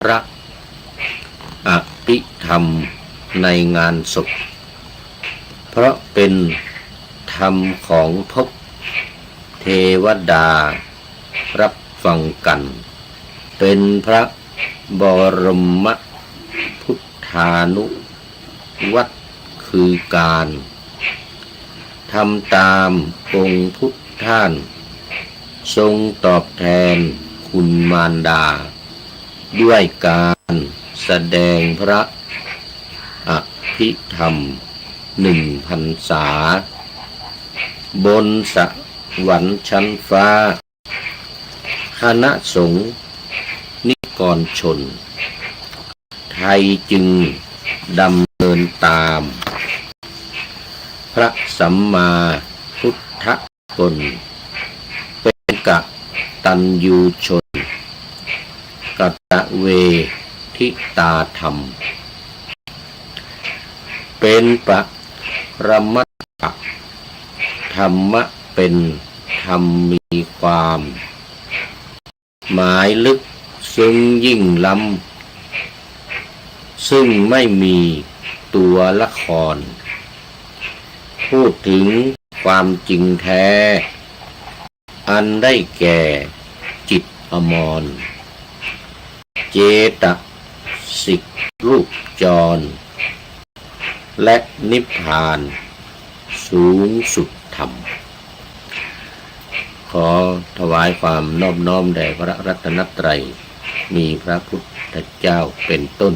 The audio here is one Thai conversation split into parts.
พระอภิธรรมในงานศพเพราะเป็นธรรมของภพเทวดารับฟังกันเป็นพระบรมพุทธานุวัตรคือการทำตามองค์พุทธท่านทรงตอบแทนคุณมารดาด้วยการแสดงพระอภิธรรม1 พรรษาบนสวรรค์ชั้นฟ้าคณะสงฆ์นิกรชนไทยจึงดำเนินตามพระสัมมาพุทธคุณเป็นกตัญญูชนกตเวทิตาธรรมเป็นปรมัตถธรรมะเป็นธรรมมีความหมายลึกซึ้งยิ่งล้ำซึ่งไม่มีตัวละครพูดถึงความจริงแท้อันได้แก่จิตอมรเจตสิกรูปจรและนิพพานสูงสุดธรรมขอถวายความนอบน้อมแด่พระรัตนตรัยมีพระพุทธเจ้าเป็นต้น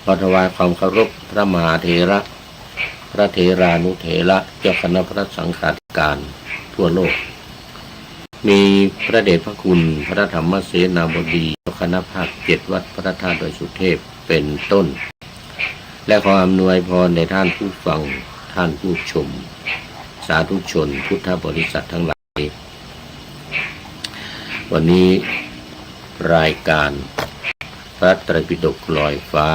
ขอถวายความเคารพพระมหาเถระพระเถรานุเถระเจ้าคณะพระสังฆาธิการทั่วโลกมีพระเดชพระคุณพระธรรมเสนาบดีเจ้าคณะภาค7วัดพระธาตุดอยสุเทพเป็นต้นและขออำนวยพรในท่านผู้ฟังท่านผู้ชมสาธุชนพุทธบริษัททั้งหลายวันนี้รายการพระไตรปิฎกลอยฟ้า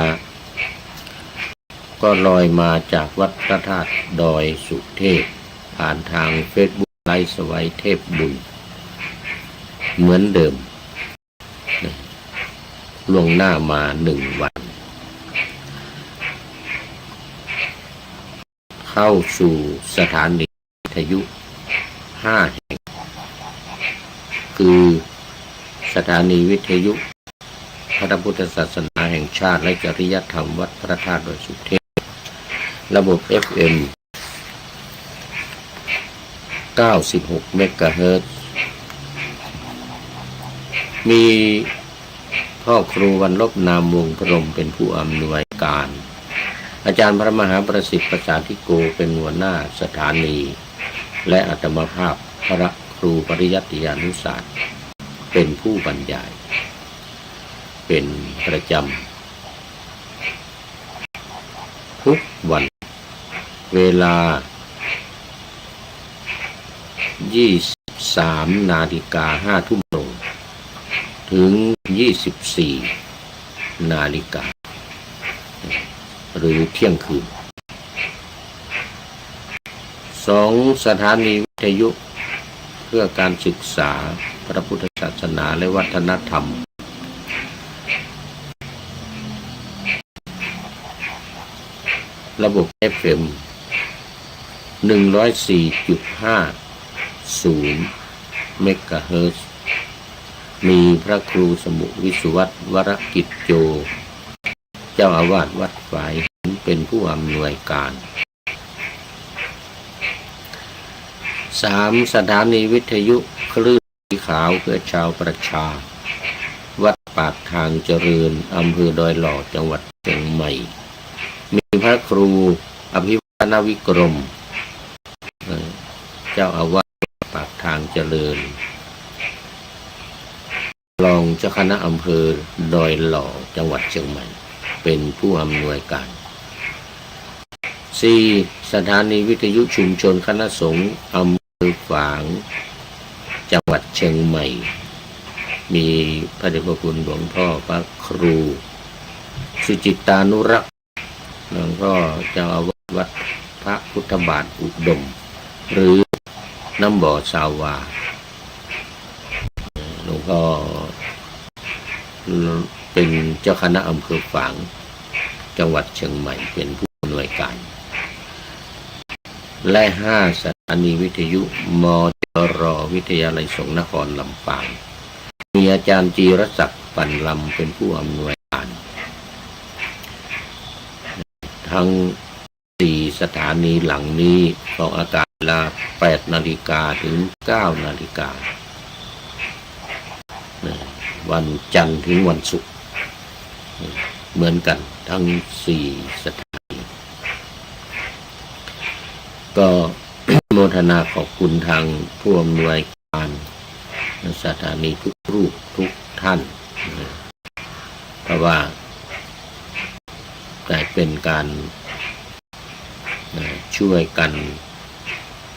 ก็ลอยมาจากวัดพระธาตุดอยสุเทพผ่านทางเฟซบุ๊กไลฟ์สวัยเทพบุญเหมือนเดิมล่วงหน้ามา1 วันเข้าสู่สถานีวิทยุ5 แห่งคือสถานีวิทยุพระพุทธศาสนาแห่งชาติและจริยธรรมวัดพระธาตุดอยสุเทพระบบ FM 96 เมกะเฮิรตซ์มีพ่อครูวรรณลบนามวงพรหมเป็นผู้อำนวยการอาจารย์พระมหาประสิทธิ์ประสาธิโกเป็นหัวหน้าสถานีและอาตมาภาพพระครูปริยัติยานุศาสตร์เป็นผู้บรรยายเป็นประจำทุกวันเวลา 23:05 น.ถึง 24:00 น.หรือเที่ยงคืน2 สถานีวิทยุเพื่อการศึกษาพระพุทธศาสนาและวัฒนธรรมระบบ FM 104.50 เมกะเฮิรตซ์มีพระครูสมุวิสุวัตรวรกิจโจเจ้าอาวาสวัดฝายเป็นผู้อำนวยการ3 สถานีวิทยุคลื่นสีขาวเพื่อชาวประชาวัดปากทางเจริญอำเภอดอยหล่อจังหวัดเชียงใหม่มีพระครูอภิวัณวิกรมเจ้าอาวาสปากทางเจริญรองเจ้าคณะอำเภอดอยหล่อจังหวัดเชียงใหม่เป็นผู้อำนวยการ4 สถานีวิทยุชุมชนคณะสงฆ์อำเภอฝางจังหวัดเชียงใหม่มีพระเดชพระคุณหลวงพ่อพระครูสุจิตานุรักษ์หลวงพ่อเจ้าอาวาสวัดพระพุทธบาทอุดมหรือน้ำบ่อสาวาหลวงพ่อ เป็นเจ้าคณะอำเภอฝางจังหวัดเชียงใหม่เป็นผู้อำนวยการและ5 สถานีวิทยุมจร.วิทยาลัยสงฆ์นครลำปางมีอาจารย์จีรศักดิ์ปั่นลำเป็นผู้อำนวยการทั้ง4 สถานีหลังนี้ออกอากาศเวลา 8 นาฬิกาถึง 9 นาฬิกาวันจันทร์ถึงวันศุกร์เหมือนกันทั้ง4 สถานีก็โมทนาขอบคุณทางผู้อำนวยการสถานีทุกรูปทุกท่านเพราะว่าได้เป็นการช่วยกัน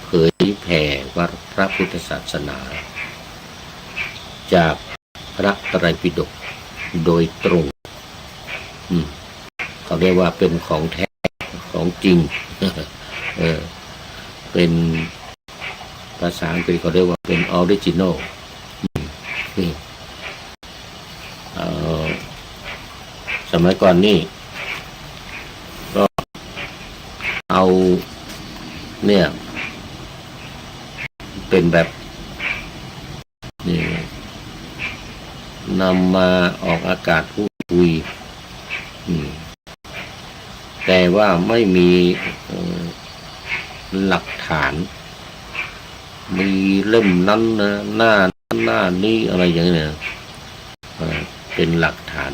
เผยแผ่ว่าพระพุทธศาสนาจากพระไตรปิฎกโดยตรงเขาเรียกว่าเป็นของแท้ของจริงเป็นภาษาอังกฤษเขาเรียกว่าเป็นออริจินอลสมัยก่อนนี่ก็เอาเนี่ยเป็นแบบนี่นำมาออกอากาศพูดคุยแต่ว่าไม่มีหลักฐานมีเล่มนั้นนะหน้านี้อะไรอย่างเงี้ยเป็นหลักฐาน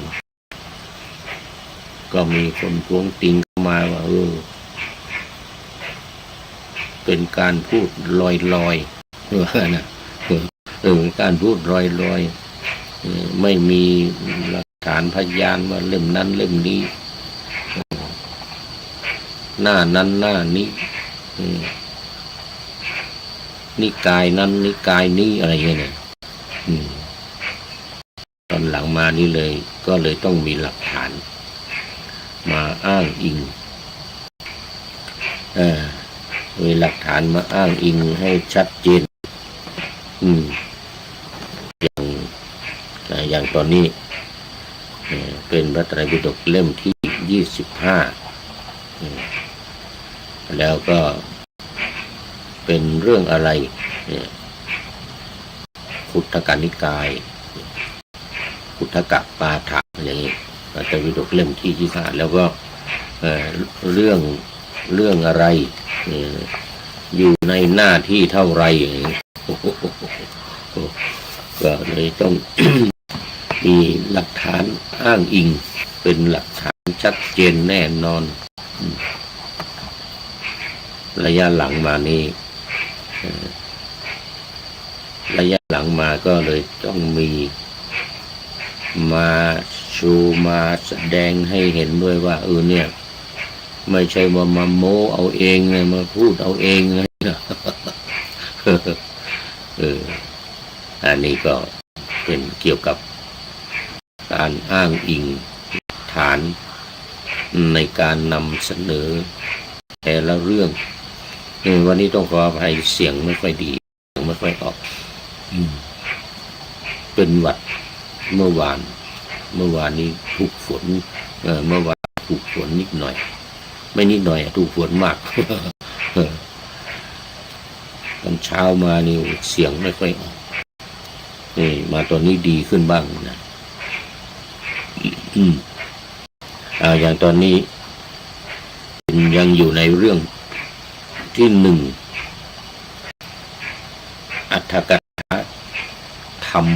ก็มีคนท้วงติงเข้ามาว่าเป็นการพูดลอยนะการพูดลอยไม่มีหลักฐานพยานว่าเล่มนั้นเล่มนี้หน้านั้นหน้านี้นิกายนั้นนิกายนี้อะไรเงี้ยเนี่ยตอนหลังมานี่เลยก็เลยต้องมีหลักฐานมาอ้างอิงมีหลักฐานมาอ้างอิงให้ชัดเจนอย่างตอนนี้เป็นพระไตรปิฎกเล่มที่25แล้วก็เป็นเรื่องอะไรขุทกนิกายขุทกปาฐะอย่างนี้พระไตรปิฎกเล่มที่25แล้วก็เรื่องอะไรอยู่ในหน้าที่เท่าไรอย่างนี้ก็เลยต้อง มีหลักฐานอ้างอิงเป็นหลักฐานชัดเจนแน่นอนระยะหลังมานี้ระยะหลังมาก็เลยต้องมีมาชูมาแสดงให้เห็นด้วยว่าเนี่ยไม่ใช่ว่ามาโม้เอาเองไงมาพูดเอาเองไงอันนี้ก็เป็นเกี่ยวกับการอ้างอิงฐานในการนำเสนอแต่ละเรื่องวันนี้ต้องขออภัยเสียงไม่ค่อยดีไม่ค่อยออกเป็นหวัดเมื่อวานนี้ถูกฝนเมื่อวานถูกฝนนิดหน่อยไม่นิดหน่อยถูกฝนมากตอนเช้ามานี่เสียงไม่ค่อยออกมาตอนนี้ดีขึ้นบ้างนะอย่างตอนนี้ยังอยู่ในเรื่องที่1 อรรถกถาธรรม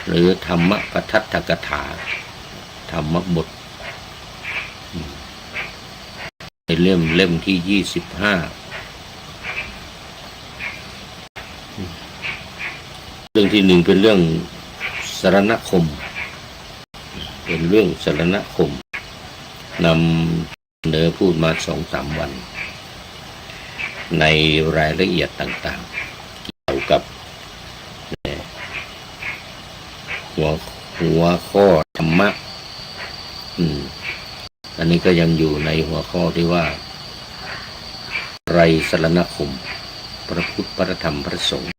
หรือธรรมปทัฏฐกถาธรรมบทในเล่มที่25เรื่องที่1เป็นเรื่องสรณคมเป็นเรื่องสรณคมนำเสนอพูดมา 2-3 วันในรายละเอียดต่างๆเกี่ยวกับหัวข้อธรรมะอันนี้ก็ยังอยู่ในหัวข้อที่ว่าไรสรณคมพระพุทธพระธรรมพระสงฆ์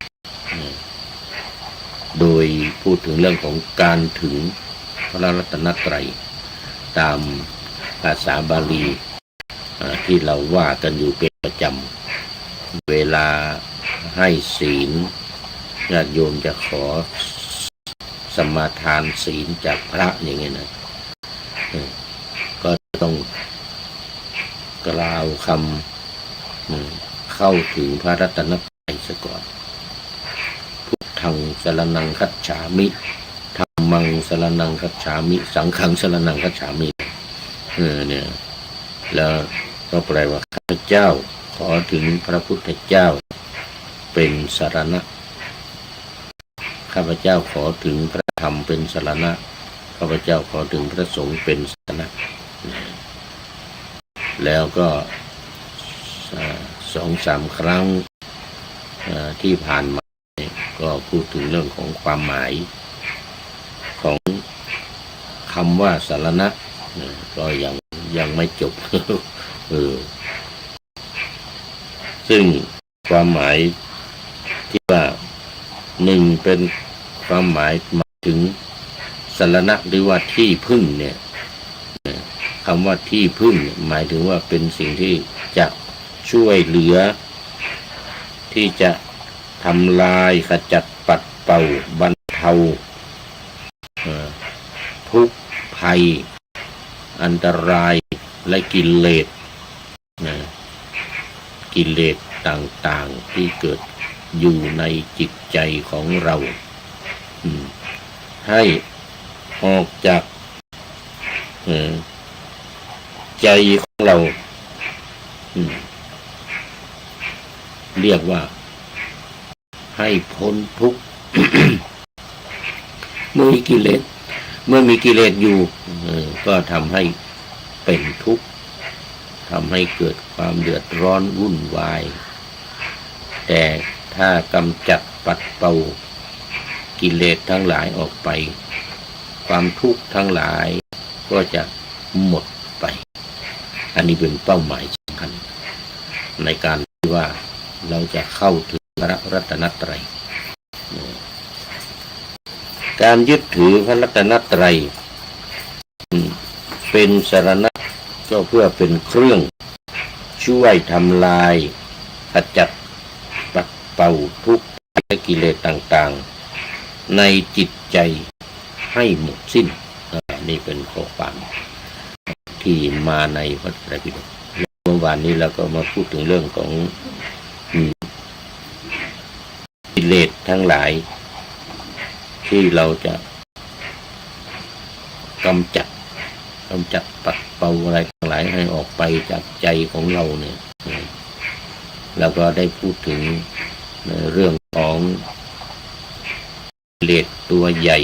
โดยพูดถึงเรื่องของการถึงพระรัตนตรัยตามภาษาบาลีที่เราว่ากันอยู่เป็นประจำเวลาให้ศีลญาติโยมจะขอสมาทานศีลจากพระอย่างเงี้ยนะก็ต้องกล่าวคำเข้าถึงพระรัตนตรัยซะก่อนพุทธังสรณังคัจฉามิธัมมังสรณังคัจฉามิสังฆังสรณังคัจฉามิเนี่ยแล้วก็แปลว่าข้าพเจ้าขอถึงพระพุทธเจ้าเป็นสรณะข้าพเจ้าขอถึงพระธรรมเป็นสรณะข้าพเจ้าขอถึงพระสงฆ์เป็นสรณะแล้วก็2-3 ครั้งที่ผ่านมาก็พูดถึงเรื่องของความหมายของคำว่าสรณะก็ยังไม่จบ ซึ่งความหมายที่ว่า1เป็นความหมายถึงสรณะหรือว่าที่พึ่งเนี่ยคำว่าที่พึ่งหมายถึงว่าเป็นสิ่งที่จะช่วยเหลือที่จะทำลายขจัดปัดเป่าบรรเทาทุกข์ภัยอันตรายและกิเลสต่างๆที่เกิดอยู่ในจิตใจของเราให้ออกจากใจของเราเรียกว่าให้พ้นทุกข์ เมื่อมีกิเลสอยู่ก็ทำให้เป็นทุกข์ทำให้เกิดความเดือดร้อนวุ่นวายแต่ถ้ากำจัดปัดเป่ากิเลสทั้งหลายออกไปความทุกข์ทั้งหลายก็จะหมดไปอันนี้เป็นเป้าหมายสำคัญในการที่ว่าเราจะเข้าถึงพระรัตนตรัยการยึดถือพระรัตนตรัยเป็นสรณะก็เพื่อเป็นเครื่องช่วยทำลายขจัดปัดเป่าทุกข์และกิเลสต่างๆในจิตใจให้หมดสิ้นนี่เป็นข้อความที่มาในพระไตรปิฎกเมื่อวานนี้เราก็มาพูดถึงเรื่องของกิเลสทั้งหลายที่เราจะกำจัดปัดเป่าอะไรทั้งหลายให้ออกไปจากใจของเราเนี่ยแล้วก็ได้พูดถึงเรื่องของกิเลสตัวใหญ่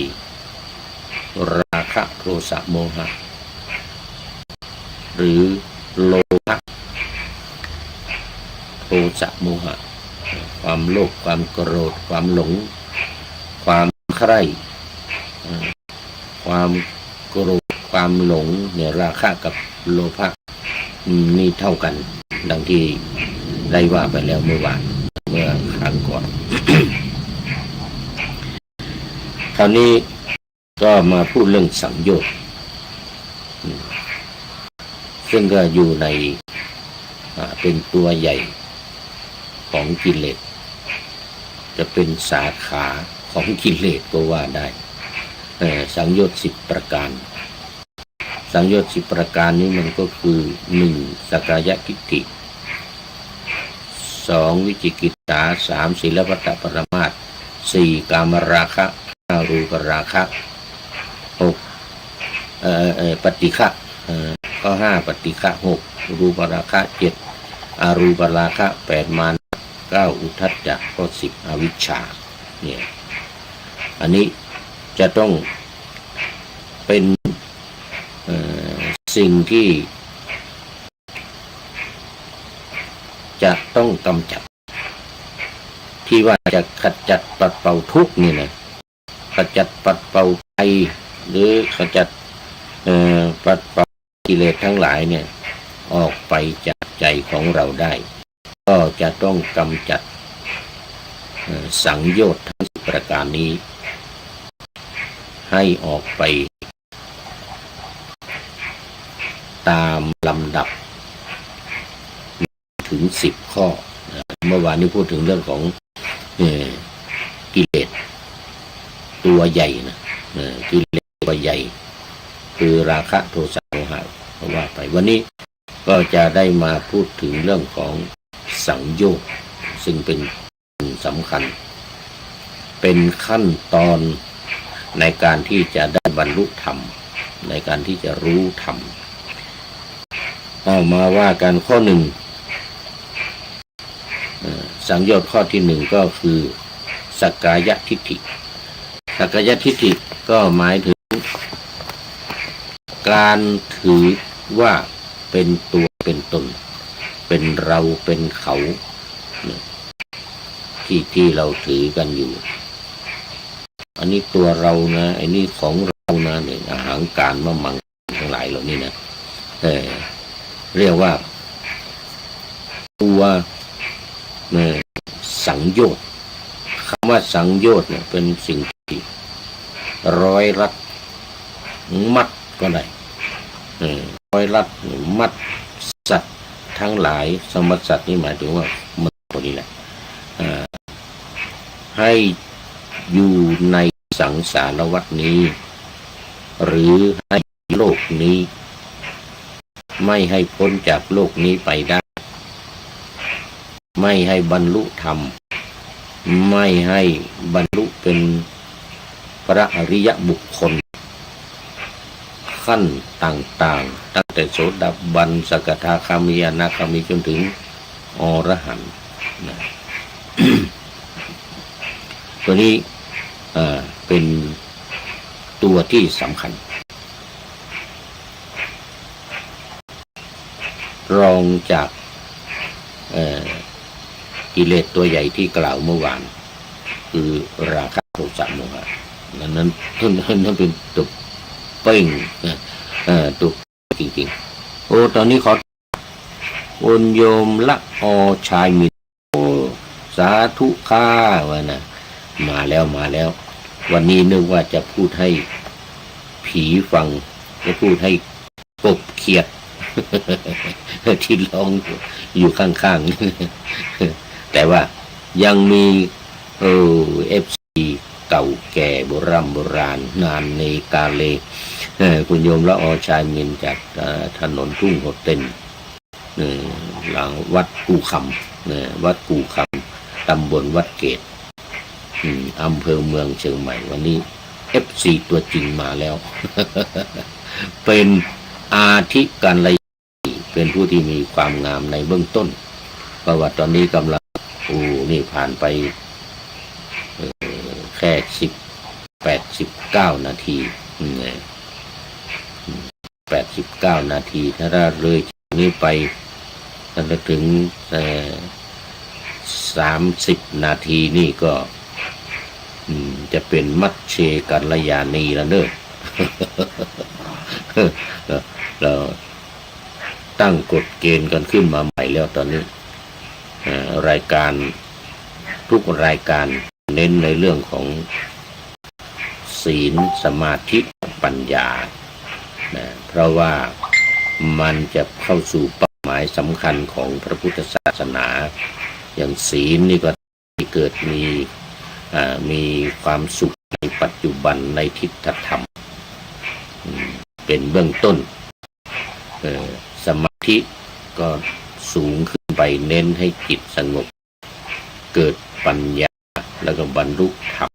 ราคะโทสะโมหะหรือโลภะโทสะโมหะความโลภความโกรธความหลงความใคร่ความโกรธความหลงเนี่ยราคะกับโลภะนี่เท่ากันดังที่ได้ว่าไปแล้วเมื่อครั้งก่อน คราวนี้ก็มาพูดเรื่องสังโยชน์ซึ่งก็อยู่ในเป็นตัวใหญ่ของกิเลสจะเป็นสาขาของกิเลสก็ว่าได้สังโยชน์10 ประการสังโยชน์10 ประการนี้มันก็คือ1สักกายทิฏฐิ2วิจิกิจฉา3ศีลพัตตปรมาส4กามราคะ5รูปราคะ6ปฏิฆะข้อ5ปฏิฆะ6รูปราคะ7อรูปราคะ8มานะ9อุทธัจจะข้อ10อวิชชาเนี่ยอันนี้จะต้องเป็นสิ่งที่จะต้องกำจัดที่ว่าจะขจัดปัดเป่าทุกข์นี่นะขจัดปัดเป่าภัยหรือขจัดปัดเป่ากิเลสทั้งหลายเนี่ยออกไปจากใจของเราได้ก็จะต้องกำจัดสังโยชน์ทั้ง10 ประการนี้ ให้ออกไปตามลำดับถึง10 ข้อเมื่อวานนี้พูดถึงเรื่องของกิเลสตัวใหญ่นะกิเลสตัวใหญ่คือราคะโทสะโมหะเพราะว่าไปวันนี้ก็จะได้มาพูดถึงเรื่องของสังโยชน์ซึ่งเป็นสำคัญเป็นขั้นตอนในการที่จะได้บรรลุธรรมในการที่จะรู้ธรรมเอามาว่ากันข้อหนึ่งสังโยชน์ข้อที่1ก็คือสักกายทิฏฐิสักกายทิฏฐิก็หมายถึงการถือว่าเป็นตัวเป็นตนเป็นเราเป็นเขาที่เราถือกันอยู่อันนี้ตัวเรานะอันนี้ของเรานะเนี่ยอาหารการมะมังทั้งหลายเหล่านี้นะเรียกว่าตัวสังโยชน์คำว่าสังโยชน์เนี่ยเป็นสิ่งที่ร้อยรัดมัดก็ได้ร้อยรัดมัดสัตว์ทั้งหลายสมมติสัตว์นี่หมายถึงว่ามันตัวนี้แหละให้อยู่ในสังสารวัฏนี้หรือให้โลกนี้ไม่ให้พ้นจากโลกนี้ไปได้ไม่ให้บรรลุธรรมไม่ให้บรรลุเป็นพระอริยบุคคลขั้นต่างๆตั้งแต่โสดาบันสกทาคามีอนาคามีจนถึงอรหันต์นะ ตัวนี้เป็นตัวที่สำคัญรองจากกิเลสตัวใหญ่ที่กล่าวเมื่อวานคือราคะโทสะโมหะนั้นเป็นตัวเป้งตัวจริงๆโอ้ตอนนี้ขออนโยมละอชายมิตรโอ้สาธุค่าวะนะมาแล้ววันนี้นึกว่าจะพูดให้ผีฟังจะพูดให้กบเขียดที่ร้องอยู่ข้างๆแต่ว่ายังมีFC เก่าแก่โบราณนานในกาเลคุณโยมละอชายมินจากถนนทุ่งโหดเต็นหลังวัดกูคำวัดกูคำตำบลวัดเกตอำเภอเมืองเชียงใหม่วันนี้ FC ตัวจริงมาแล้ว เป็นอาทิกัลยาณีเป็นผู้ที่มีความงามในเบื้องต้นเพราะว่าตอนนี้กำลังนี่ผ่านไปแค่89 นาที89 นาทีถ้าเลยจากนี้ไปถ้าถึง30 นาทีนี่ก็จะเป็นมัชเชกัลยาณีแล้วเนอะ เราตั้งกฎเกณฑ์กันขึ้นมาใหม่แล้วตอนนี้รายการทุกรายการเน้นในเรื่องของศีลสมาธิปัญญาเพราะว่ามันจะเข้าสู่เป้าหมายสำคัญของพระพุทธศาสนาอย่างศีลนี่ก็เกิดมีความสุขในปัจจุบันในทิฏฐธรรมเป็นเบื้องต้นสมาธิก็สูงขึ้นไปเน้นให้จิตสงบเกิดปัญญาแล้วก็บรรลุธรรม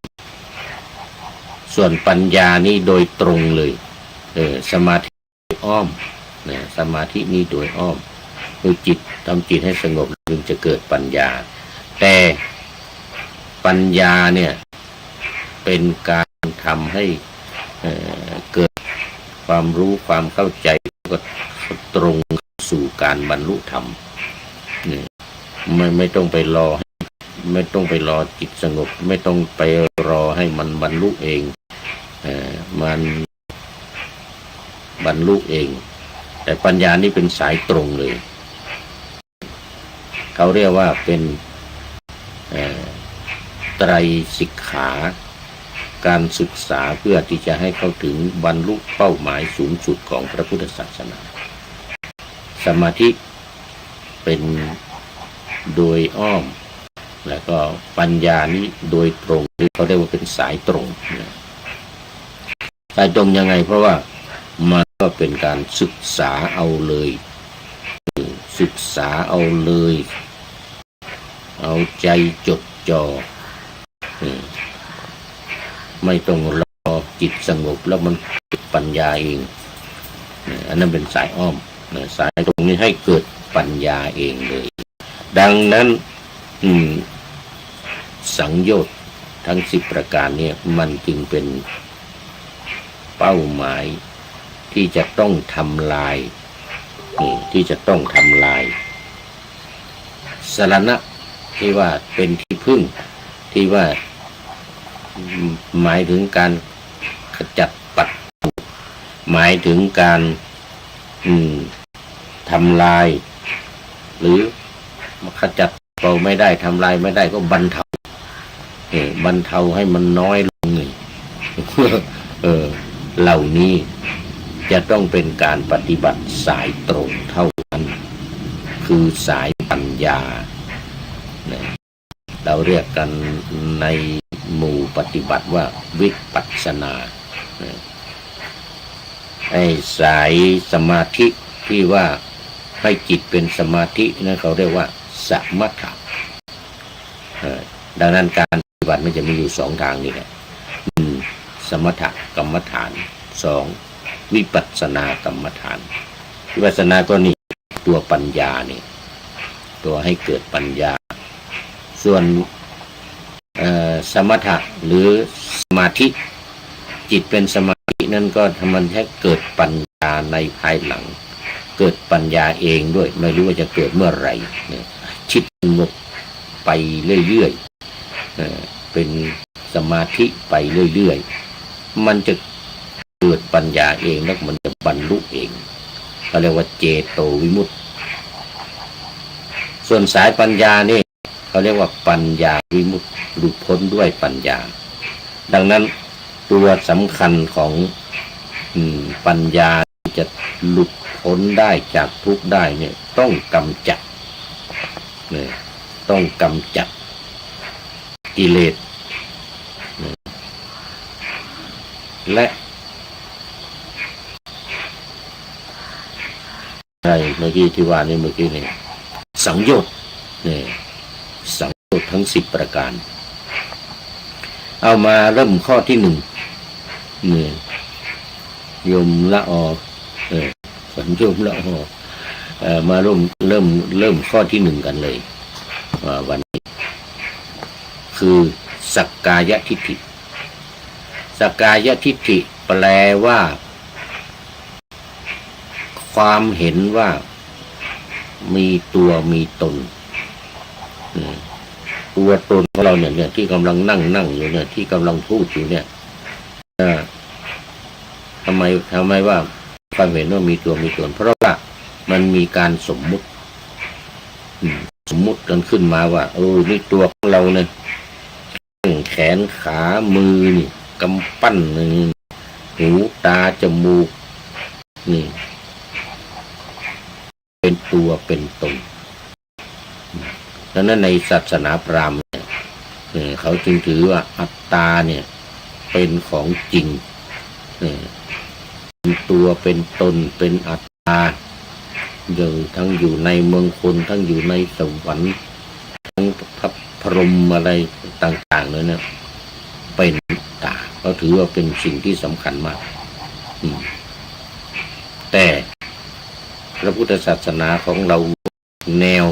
ส่วนปัญญานี่โดยตรงเลยสมาธิอ้อมสมาธินี่โดยอ้อมคือจิตทำจิตให้สงบจึงจะเกิดปัญญาแต่ปัญญาเนี่ยเป็นการทำให้เกิดความรู้ความเข้าใจก็ตรงสู่การบรรลุธรรมไม่ต้องไปรอไม่ต้องไปรอจิตสงบไม่ต้องไปรอให้มันบรรลุเองมันบรรลุเองแต่ปัญญานี่เป็นสายตรงเลยเขาเรียกว่าเป็นไตรสิกขา การศึกษาเพื่อที่จะให้เข้าถึงบรรลุเป้าหมายสูงสุดของพระพุทธศาสนาสมาธิเป็นโดยอ้อมแล้วก็ปัญญานี้โดยตรงหรือเขาเรียกว่าเป็นสายตรงสายตรงยังไงเพราะว่ามันก็เป็นการศึกษาเอาเลยศึกษาเอาเลยเอาใจจดจ่อไม่ต้องรอจิตสงบแล้วมันเกิดปัญญาเองอันนั้นเป็นสายอ้อมสายตรงนี้ให้เกิดปัญญาเองเลยดังนั้นสังโยชน์ทั้ง10ประการเนี่ยมันจึงเป็นเป้าหมายที่จะต้องทำลายสรณะที่ว่าเป็นที่พึ่งที่ว่าหมายถึงการขจัดปัดหมายถึงการทำลายหรือขจัดเราไม่ได้ทำลายไม่ได้ก็บรรเทาให้มันน้อยลงเหล่านี้จะต้องเป็นการปฏิบัติสายตรงเท่านั้นคือสายปัญญาเราเรียกกันในหมู่ปฏิบัติว่าวิปัสสนาไอ้สายสมาธิที่ว่าให้จิตเป็นสมาธินั่นเขาเรียกว่าสมถะดังนั้นการปฏิบัติมันจะมีอยู่2ทางนี่แหละ1สมถกรรมฐาน2วิปัสสนากรรมฐานวิปัสสนาก็นี่ตัวปัญญานี่ตัวให้เกิดปัญญาส่วนสมถะหรือสมาธิจิตเป็นสมาธินั่นก็ทำมันให้เกิดปัญญาในภายหลังเกิดปัญญาเองด้วยไม่รู้ว่าจะเกิดเมื่อไหร่ชิดงบไปเรื่อยๆเป็นสมาธิไปเรื่อยๆมันจะเกิดปัญญาเองแล้วมันจะบรรลุเองเขาเรียกว่าเจโตวิมุตติส่วนสายปัญญานี่เขาเรียกว่าปัญญาวิมุตติหลุดพ้นด้วยปัญญาดังนั้นตัวสำคัญของปัญญาที่จะหลุดพ้นได้จากทุกข์ได้เนี่ยต้องกำจัดกิเลสและเมื่อกี้ที่ว่านี่เมื่อกี้นี่สังโยชน์สังโยชน์ทั้ง10ประการเอามาเริ่มข้อที่1โยมละอสัญโยมละอมาเริ่มข้อที่1กันเลยวันนี้คือสักกายทิฏฐิสักกายทิฏฐิแปลว่าความเห็นว่ามีตัวมีตนตัวตนของเราเนี่ยที่กำลังนั่งอยู่เนี่ยที่กำลังพูดอยู่เนี่ยทำไมว่าความเห็นว่ามีตัวมีตนเพราะว่ามันมีการสมมุติกันขึ้นมาว่านี่ตัวของเราเนี่ยแขนขามือนี่กำปั้นนี่หูตาจมูกนี่เป็นตัวเป็นตนดังนั้นในศาสนาพราหมณ์เนี่ยเขาจึงถือว่าอัตตาเนี่ยเป็นของจริงเป็นตัวเป็นตนเป็นอัตตาทั้งอยู่ในเมืองคนทั้งอยู่ในสวรรค์ทั้งพระพรหมอะไรต่างๆเลยเนี่ยเป็นอัตตาเขาถือว่าเป็นสิ่งที่สำคัญมากแต่พระพุทธศาสนาของเราแนว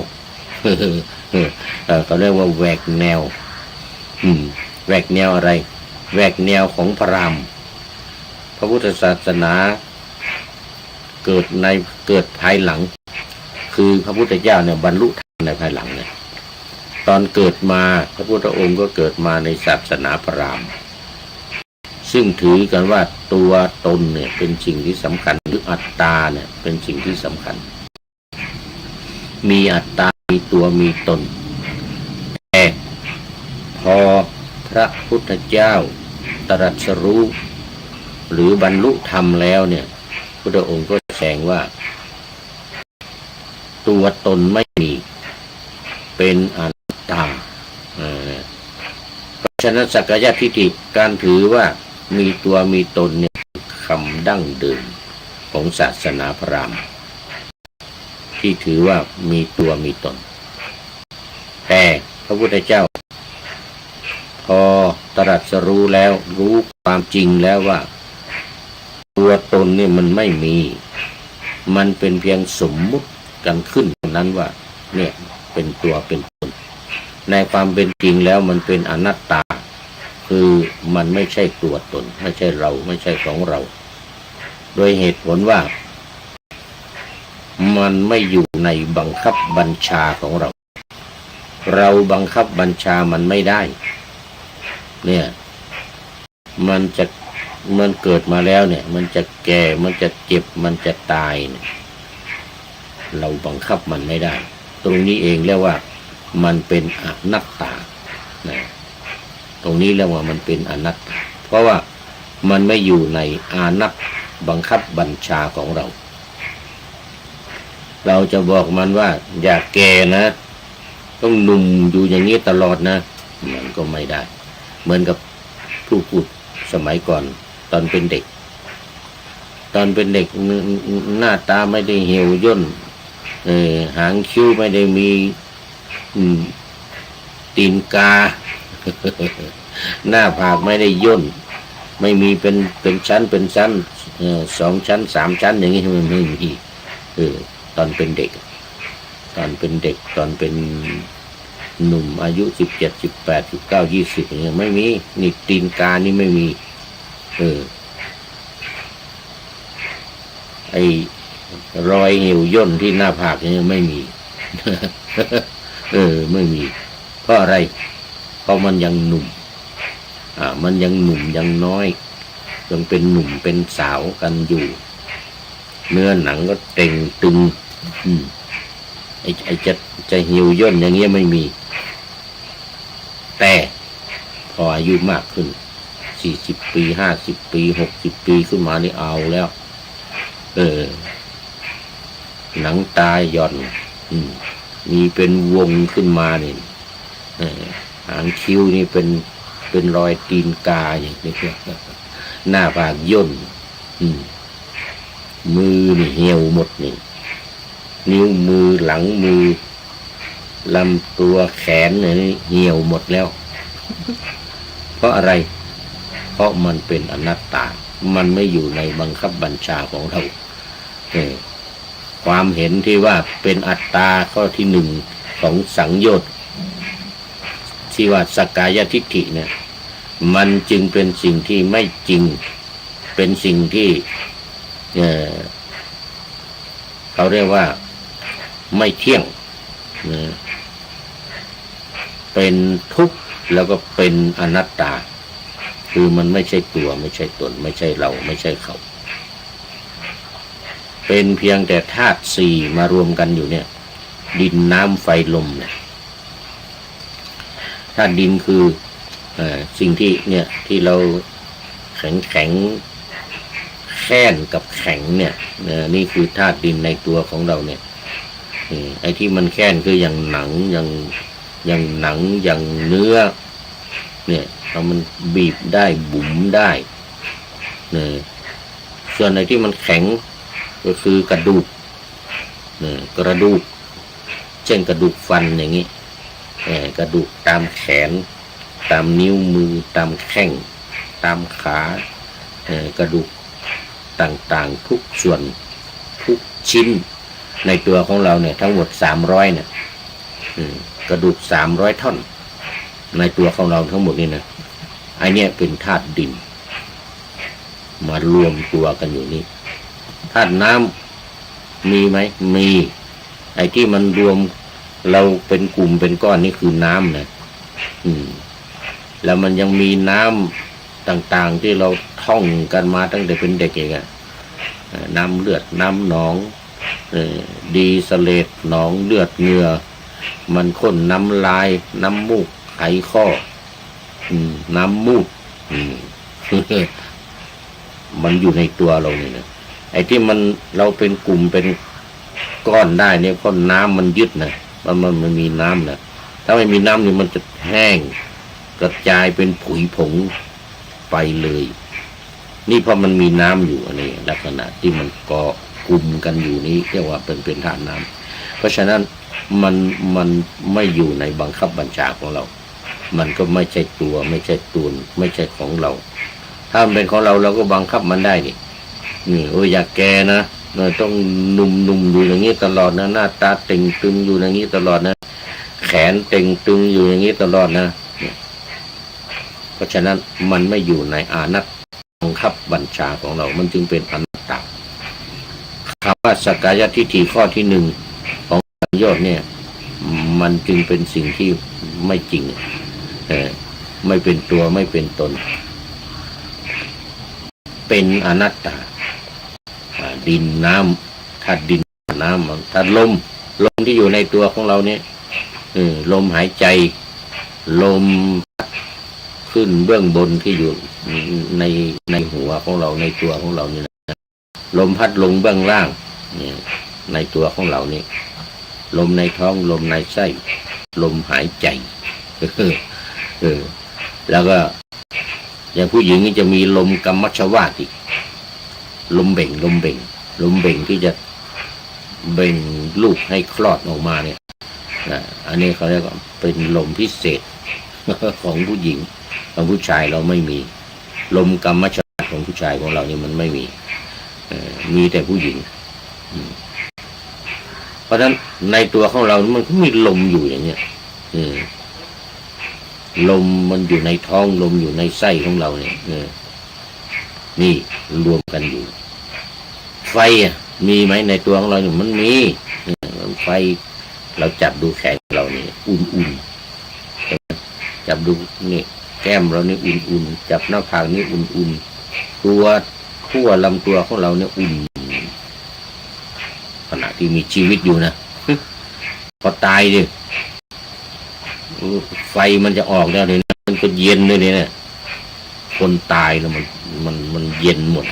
เขาเรียกว่าแหวกแนวแหวกแนวอะไรแหวกแนวของพราหมณ์พระพุทธศาสนาเกิดภายหลังคือพระพุทธเจ้าเนี่ยบรรลุธรรมในภายหลังเนี่ยตอนเกิดมาพระพุทธองค์ก็เกิดมาในศาสนาพราหมณ์ซึ่งถือกันว่าตัวตนเนี่ยเป็นสิ่งที่สำคัญหรืออัตตาเนี่ยเป็นสิ่งที่สำคัญมีอัตตามีตัวมีตนแต่พอพระพุทธเจ้า ตรัสรู้หรือบรรลุธรรมแล้วเนี่ยพุทธองค์ก็แสดงว่าตัวตนไม่มีเป็นอนัตตาเพราะฉะนั้นสักกายทิฏฐิการถือว่ามีตัวมีตนเนี่ยคำดั้งเดิมของศาสนาพราหมณ์ที่ถือว่ามีตัวมีตนแต่พระพุทธเจ้าพอตรัสรู้แล้วรู้ความจริงแล้วว่าตัวตนนี่มันไม่มีมันเป็นเพียงสมมุติกันขึ้นเท่านั้นว่าเนี่ยเป็นตัวเป็นตนในความเป็นจริงแล้วมันเป็นอนัตตาคือมันไม่ใช่ตัวตนไม่ใช่เราไม่ใช่ของเราโดยเหตุผลว่ามันไม่อยู่ในบังคับบัญชาของเราเราบังคับบัญชามันไม่ได้เนี่ยมันเกิดมาแล้วเนี่ยมันจะแก่มันจะเจ็บมันจะตายเนี่ยเราบังคับมันไม่ได้ตรงนี้เองเรียกว่ามันเป็นอนัตตานะตรงนี้เรียกว่ามันเป็นอนัตตาเพราะว่ามันไม่อยู่ในอานัตบังคับบัญชาของเราเราจะบอกมันว่าอย่าแก่นะต้องหนุ่มอยู่อย่างนี้ตลอดนะมันก็ไม่ได้เหมือนกับผู้พูดสมัยก่อนตอนเป็นเด็กหน้าตาไม่ได้เหี่ยวย่นหางคิ้วไม่ได้มีตีนกา หน้าผากไม่ได้ย่นไม่มีเป็นชั้น2 ชั้น3 ชั้นอย่างนี้มันไม่มีตอนเป็นเด็กตอนเป็นหนุ่มอายุ17 18 19 20อย่างเงี้ยไม่มีนี่ตีนกานี่ไม่มีไอ้รอยเหี่ยวย่นที่หน้าผากเนี่ยไม่มี ไม่มีเพราะอะไรเพราะมันยังหนุ่มมันยังหนุ่มยังน้อยยังเป็นหนุ่มเป็นสาวกันอยู่เนื้อหนังก็เต่งตึงไอ้จะเหี่ยวย่นอย่างเงี้ยไม่มีแต่พออายุมากขึ้น40 ปี50 ปี60 ปีขึ้นมานี่เอาแล้วหนังตาหย่อนมีเป็นวงขึ้นมาเนี่ยหางคิ้วนี่เป็นรอยตีนกาอย่างนี้หน้าผากย่นมือนี่เหี่ยวหมดนี่นิ้วมือหลังมือลำตัวแขนนี่เหี่ยวหมดแล้วเพราะอะไรเพราะมันเป็นอนัตตามันไม่อยู่ในบังคับบัญชาของเราความเห็นที่ว่าเป็นอัตตาข้อที่1ของสังโยชน์ที่ว่าสักกายทิฏฐิเนี่ยมันจึงเป็นสิ่งที่ไม่จริงเป็นสิ่งที่เขาเรียกว่าไม่เที่ยงเป็นทุกข์แล้วก็เป็นอนัตตาคือมันไม่ใช่ตัวไม่ใช่ตนไม่ใช่เราไม่ใช่เขาเป็นเพียงแต่ธาตุ4มารวมกันอยู่เนี่ยดินน้ำไฟลมเนี่ยธาตุดินคือสิ่งที่เนี่ยที่เราแข็งแค้นกับแข็งเนี่ยนี่คือธาตุดินในตัวของเราเนี่ยไอ้ที่มันแค้นคืออย่างหนังอย่างเนื้อเนี่ยเรามันบีบได้บุ๋มได้ส่วนไอ้ที่มันแข็งก็คือกระดูกเช่นกระดูกฟันอย่างนี้กระดูกตามแขนตามนิ้วมือตามแข้งตามขากระดูกต่างๆทุกส่วนทุกชิ้นในตัวของเราเนี่ยทั้งหมด300เนี่ยกระดูก300 ท่อนในตัวของเราทั้งหมดนี่นะไอเนี้ยเป็นธาตุดินมารวมตัวกันอยู่นี่ธาตุน้ำมีไหมมีไอ้ที่มันรวมเราเป็นกลุ่มเป็นก้อนนี่คือน้ำนะแล้วมันยังมีน้ำต่างๆที่เราท่องกันมาตั้งแต่เป็นเด็กเองน้ำเลือดน้ำหนองดีสเลดหนองเลือดเหงื่อมันข้นน้ำลายน้ำมูกไขข้อน้ำมูด มันอยู่ในตัวเราเนี่ยนะไอ้ที่เราเป็นกลุ่มเป็นก้อนได้เนี่ยเพราะน้ำมันยึดนะมันมีน้ำนะถ้าไม่มีน้ำนี่มันจะแห้งกระจายเป็นผุยผงไปเลย นี่เพราะมันมีน้ำอยู่อันนี้ลักษณะที่มันเกาะกลุ่มกันอยู่นี้เรียกว่าเป็นธาตุน้ำเพราะฉะนั้นมันไม่อยู่ในบังคับบัญชาของเรามันก็ไม่ใช่ตัวไม่ใช่ตนไม่ใช่ของเราถ้ามันเป็นของเราเราก็บังคับมันได้นี่อยากแก่นะต้องหนุ่มอยู่อย่างนี้ตลอดนะหน้าตาเต่งตึงอยู่อย่างนี้ตลอดนะแขนเต่งตึงอยู่อย่างนี้ตลอดนะเพราะฉะนั้นมันไม่อยู่ในอานัตบังคับบัญชาของเรามันจึงเป็นอนัตตาคำว่าสักกายทิฏฐิข้อที่หนึ่งของสังโยชน์เนี่ยมันจึงเป็นสิ่งที่ไม่จริงไม่เป็นตัวไม่เป็นตนเป็นอนัตตาดินน้ำธาตุดินน้ำธาตุลมที่อยู่ในตัวของเราเนี่ยลมหายใจลมขึ้นเบื้องบนที่อยู่ในหัวของเราในตัวของเรานี่นะลมพัดลงเบื้องล่างเนี่ยในตัวของเรานี่ลมในท้องลมในไส้ลมหายใจแล้วก็อย่างผู้หญิงนี่จะมีลมกัมมัชวาตอีกลมเบ่งที่จะเบ่งลูกให้คลอดออกมาเนี่ยอันนี้เขาเรียกว่าเป็นลมพิเศษของผู้หญิงของผู้ชายเราไม่มีลมกัมมัชวาตของผู้ชายของเรานี่มันไม่มีมีแต่ผู้หญิงเพราะฉะนั้นในตัวของเรามันก็มีลมอยู่อย่างเนี้ยลมมันอยู่ในท้องลมอยู่ในไส้ของเราเนี่ยนี่รวมกันอยู่ไฟมีไหมในตัวของเราเนี่ยมันมีไฟเราจับดูแขนเราเนี่ยอุ่นๆจับดูนี่แก้มเรานี่อุ่นๆจับหน้าผากนี่อุ่นๆตัวขั้วลำตัวของเราเนี่ยอุ่นขณะที่มีชีวิตอยู่นะพอตายดิไฟมันจะออกแล้วเนี่ยมันก็เย็นเลยเนี่ยคนตายแล้วมันเย็นหมด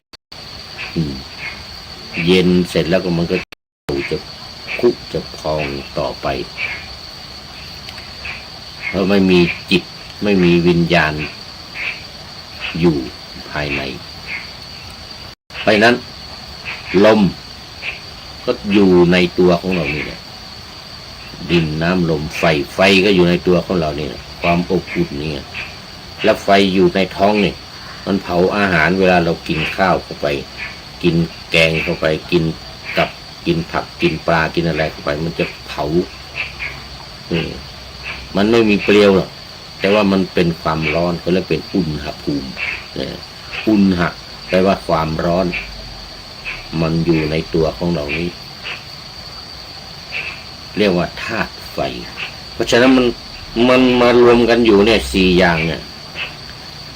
เย็นเสร็จแล้วก็มันก็จะคุกจะพองต่อไปเพราะไม่มีจิตไม่มีวิญญาณอยู่ภายในเพราะนั้นลมก็อยู่ในตัวของเรานี่แหละดินน้ำลมไฟก็อยู่ในตัวของเรานี่แหละความอบอุ่นนี่แล้วไฟอยู่ในท้องนี่มันเผาอาหารเวลาเรากินข้าวเข้าไปกินแกงเข้าไปกินกับกินผักกินปลากินอะไรเข้าไปมันจะเผามันไม่มีเปลวหรอกแต่ว่ามันเป็นความร้อนเขาเรียกเป็นอุณหภูมิอุณหะแปลว่าความร้อนมันอยู่ในตัวของเรานี้เรียกว่าธาตุไฟเพราะฉะนั้นมันมารวมกันอยู่เนี่ยสี่อย่างเนี่ย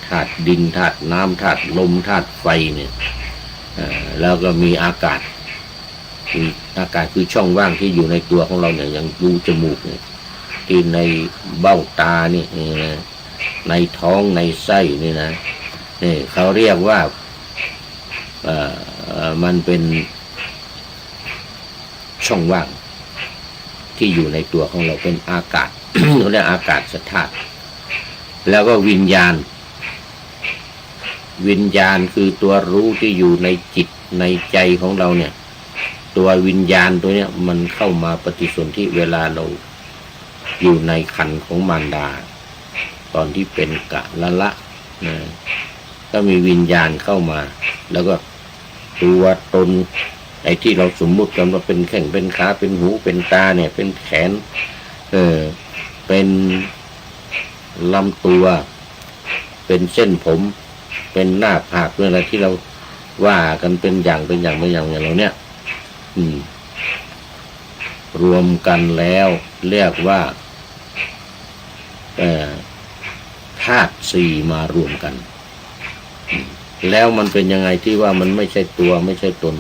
ธาตุดินธาตุน้ำธาตุลมธาตุไฟเนี่ยแล้วก็มีอากาศคือช่องว่างที่อยู่ในตัวของเราเนี่ยอย่างรูจมูกเนี่ยที่ในเบ้าตานี่ในท้องในไส้นี่นะนี่เขาเรียกว่ามันเป็นช่องว่างที่อยู่ในตัวของเราเป็นอากาศ เขาเรียกอากาศธาตุแล้วก็วิญญาณคือตัวรู้ที่อยู่ในจิตในใจของเราเนี่ยตัววิญญาณตัวเนี้ยมันเข้ามาปฏิสนธิเวลาเราอยู่ในครรภ์ของมารดาตอนที่เป็นกะละนะก็มีวิญญาณเข้ามาแล้วก็ตัวตนไอ้ที่เราสมมุติกันว่าเป็นแข้งเป็นขาเป็นหูเป็นตาเนี่ยเป็นแขนเป็นลำตัวเป็นเส้นผมเป็นหน้าผากเป็นอะไรที่เราว่ากันเป็นอย่างเราเนี่ยรวมกันแล้วเรียกว่าธาตุสี่มารวมกันแล้วมันเป็นยังไงที่ว่ามันไม่ใช่ตัวไม่ใช่ตน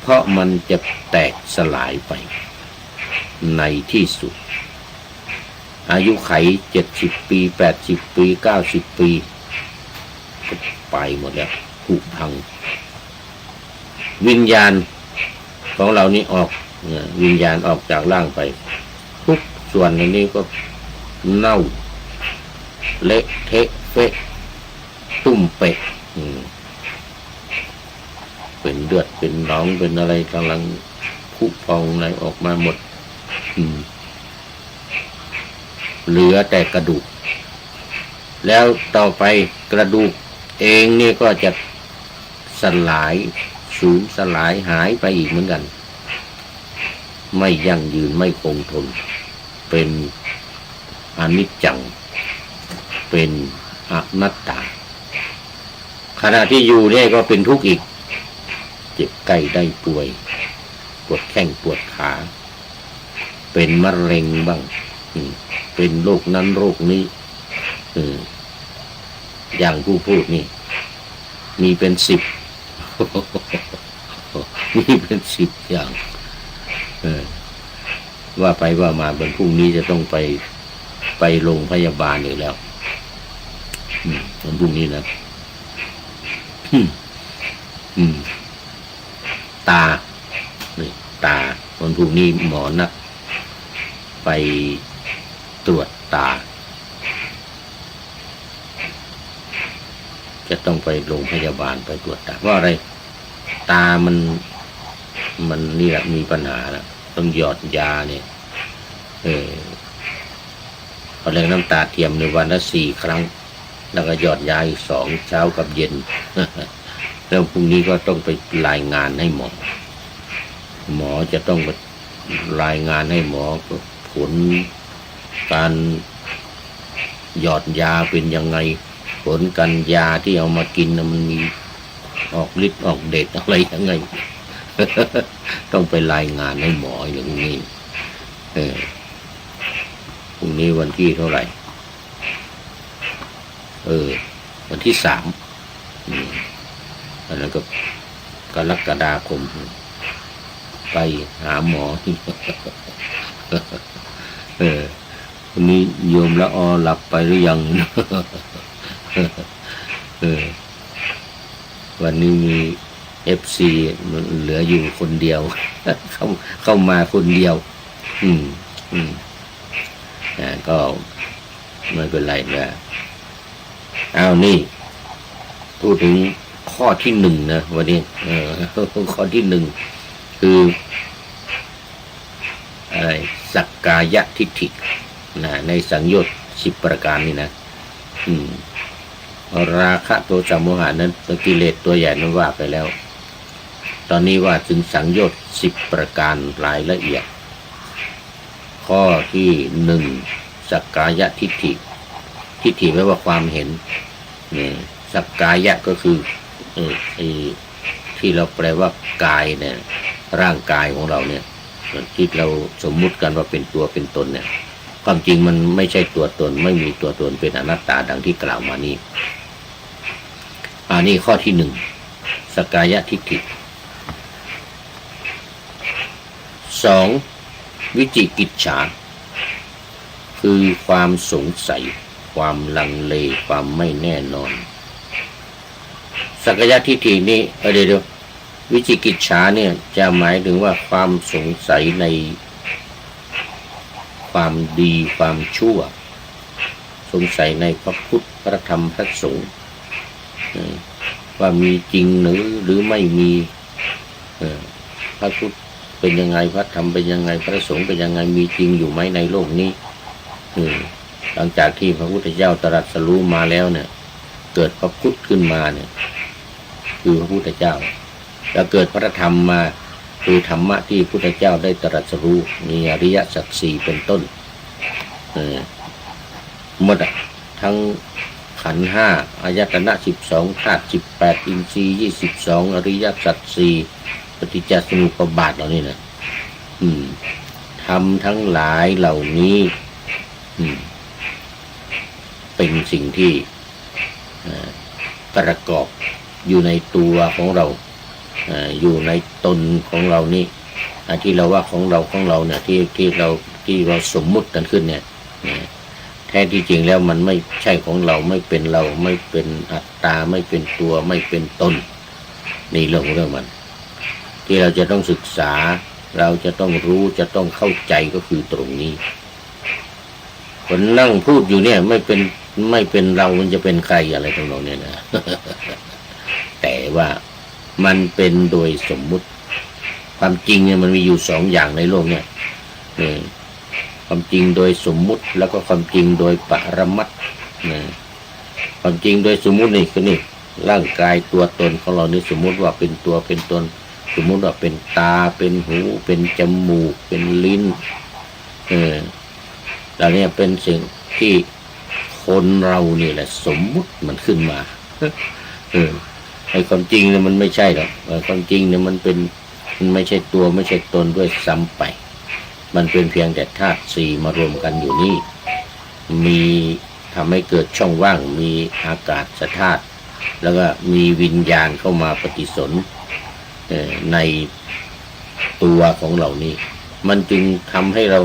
เพราะมันจะแตกสลายไปในที่สุดอายุไข70 ปี80 ปี90 ปี ก็ไปหมดแล้วผุพังวิญญาณของเรานี่ออกวิญญาณออกจากร่างไปทุกส่วนในนี้ก็เน่าเละเทะเฟะตุ่มเปะเป็นเลือดเป็นหนองเป็นอะไรกำลังผุพองอะไรออกมาหมดเหลือแต่กระดูกแล้วต่อไปกระดูกเองนี่ก็จะสลายสูญสลายหายไปอีกเหมือนกันไม่ยั่งยืนไม่คงทนเป็นอนิจจังเป็นอนัตตาขณะที่อยู่เนี่ยก็เป็นทุกข์อีกเจ็บไข้ได้ป่วยปวดแข้งปวดขาเป็นมะเร็งบ้างเป็นโรคนั้นโรคนี้อย่างผู้พูดนี่มีเป็น10 มีเป็น10อย่างว่าไปว่ามาวันพรุ่งนี้จะต้องไปโรงพยาบาลอีกแล้ววันพรุ่งนี้นะตาวันพรุ่งนี้หมอนัดไปตรวจตาจะต้องไปโรงพยาบาลไปตรวจตาว่าอะไรตามันนี่แหละมีปัญหาแล้วต้องหยอดยาเนี่ยเขาเรียกน้ำตาเทียมในวันละ4 ครั้งแล้วก็หยอดยาอีก2 เช้ากับเย็น แล้วพรุ่งนี้ก็ต้องไปรายงานให้หมอจะต้องไปรายงานให้หมอผลการหยอดยาเป็นยังไงผลการยาที่เอามากินมันมีออกฤทธิ์ออกเดชอะไรยังไง ต้องไปรายงานให้หมออย่างนี้พรุ่งนี้วันที่เท่าไหร่วันที่3อันนั้นก็กรกฎาคมไปหาหมอ วันนี้โยมละออหลับไปหรือยัง วันนี้มี FC เหลืออยู่คนเดียว เข้ามาคนเดียวก็ไม่เป็นไรนะเอานี่พูดถึงข้อที่1นะวันนี้ข้อที่1คืออะไรสักกายทิฏฐินะในสังโยชน์10 ประการนี่นะราคะโทสะโมหะนั้นกิเลสตัวใหญ่นั้นว่าไปแล้วตอนนี้ว่าถึงสังโยชน์10 ประการรายละเอียดข้อที่1สักกายทิฏฐิแปลว่าความเห็นสักกายะก็คือที่เราแปลว่ากายเนี่ยร่างกายของเราเนี่ยที่เราสมมุติกันว่าเป็นตัวเป็นตนเนี่ยความจริงมันไม่ใช่ตัวตนไม่มีตัวตนเป็นอนัตตาดังที่กล่าวมานี่นี่ข้อที่1สักกายทิฏฐิ 2. วิจิกิจฉาคือความสงสัยความลังเลความไม่แน่นอนสักกายทิฏฐินี้เดี๋ยววิจิกิจฉาเนี่ยจะหมายถึงว่าความสงสัยในความดีความชั่วสงสัยในพระพุทธพระธรรมพระสงฆ์ว่ามีจริงหรือไม่มีพระพุทธเป็นยังไงพระธรรมเป็นยังไงพระสงฆ์เป็นยังไงมีจริงอยู่ไหมในโลกนี้หลังจากที่พระพุทธเจ้าตรัสรู้มาแล้วเนี่ยเกิดพระพุทธขึ้นมาเนี่ยคือพระพุทธเจ้าแล้วเกิดพระธรรมมาคือธรรมะที่พระพุทธเจ้าได้ตรัสรู้มีอริยสัจ 4เป็นต้นหมดทั้งขันธ์5อายตนะ12ธาตุ18อินทรีย์22อริยสัจ 4ปฏิจจสมุปบาทเหล่านี้นะธรรมทั้งหลายเหล่านี้เป็นสิ่งที่ประกอบอยู่ในตัวของเราอยู่ในตนของเรานี่ที่เราว่าของเราเนี่ยที่เราสมมุติกันขึ้นเนี่ย แท้ที่จริงแล้วมันไม่ใช่ของเราไม่เป็นเราไม่เป็นอัตตาไม่เป็นตัวไม่เป็นตนนี่เรื่องมันที่เราจะต้องศึกษาเราจะต้องรู้จะต้องเข้าใจก็คือตรงนี้คนนั่งพูดอยู่เนี่ยไม่เป็นเรามันจะเป็นใครอะไรตรงนั้นเนี่ยนะ แต่ว่ามันเป็นโดยสมมุติความจริงเนี่ยมันมีอยู่สองอย่างในโลกเนี่ยความจริงโดยสมมุติแล้วก็ความจริงโดยปรมัตถ์นะความจริงโดยสมมุตินี่คือนี่ร่างกายตัวตนของเรานี่สมมุติว่าเป็นตัวเป็นตนสมมุติว่าเป็นตาเป็นหูเป็นจมูกเป็นลิ้นแล้วเนี่ยเป็นสิ่งที่คนเรานี่แหละสมมุติมันขึ้นมาไอ้ความจริงเนี่ยมันไม่ใช่หรอกความจริงเนี่ยมันไม่ใช่ตัวไม่ใช่ตนด้วยซ้ำไปมันเป็นเพียงแต่ธาตุสี่มารวมกันอยู่นี่มีทำให้เกิดช่องว่างมีอากาศธาตุแล้วก็มีวิญญาณเข้ามาปฏิสนธิในตัวของเรานี่มันจึงทำให้เรา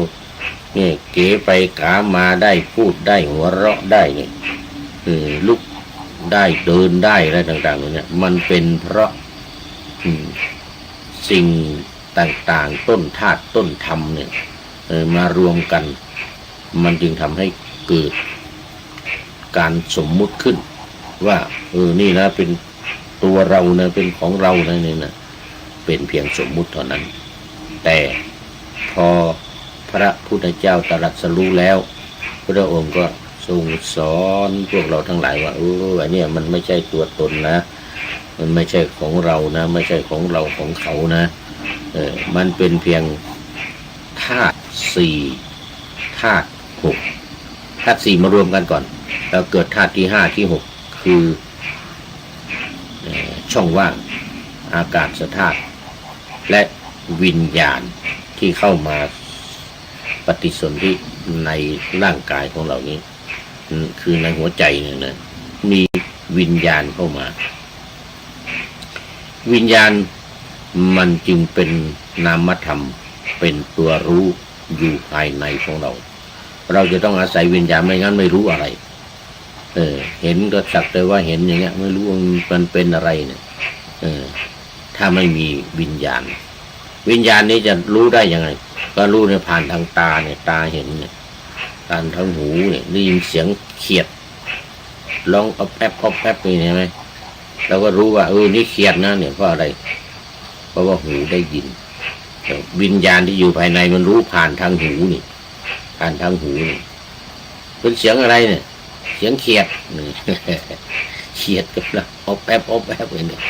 เนี่ยเก๋ไปกามาได้พูดได้หัวเราะได้เนี่ยลุกได้เดินได้อะไรต่างๆเนี่ยมันเป็นเพราะสิ่งต่างๆต้นธาตุต้นธรรมเนี่ยมารวมกันมันจึงทำให้เกิดการสมมุติขึ้นว่านี่นะเป็นตัวเรานะเป็นของเรานะนี่นะเป็นเพียงสมมุติเท่านั้นแต่พอพระพุทธเจ้าตรัสรู้แล้วพระองค์ก็ทรงสอนพวกเราทั้งหลายว่าอันนี้มันไม่ใช่ตัวตนนะมันไม่ใช่ของเรานะไม่ใช่ของเราของเขานะมันเป็นเพียงธาตุสี่ธาตุหกธาตุสี่มารวมกันก่อนแล้วเกิดธาตุที่ห้าที่หกคือช่องว่างอากาศธาตุและวิญญาณที่เข้ามาปฏิสนธิในร่างกายของเรานี้คือในหัวใจเนี่ยนะมีวิญญาณเข้ามาวิญญาณมันจึงเป็นนามธรรมเป็นตัวรู้อยู่ภายในของเราเราจะต้องอาศัยวิญญาณไม่งั้นไม่รู้อะไรเห็นก็สักแต่ว่าเห็นอย่างเงี้ยไม่รู้มันเป็นอะไรเนี่ยถ้าไม่มีวิญญาณนี้จะรู้ได้ยังไงก็รู้ในผ่านทางตาเนี่ยตาเห็นเนี่ยการทางหูเนี่ยได้ยินเสียงเขียดร้องอ๊อบแป๊บอ๊อบแป๊บนี่เห็นไหมเราก็รู้ว่านี่เขียดนะเนี่ยเพราะอะไรเพราะว่าหูได้ยินวิญญาณที่อยู่ภายในมันรู้ผ่านทางหูนี่ผ่านทางหูนี่เป็นเสียงอะไรเนี่ยเสียงเขียดเขียดกับเราอ๊อบแป๊บอ๊อบแป๊บเลยเนี่ย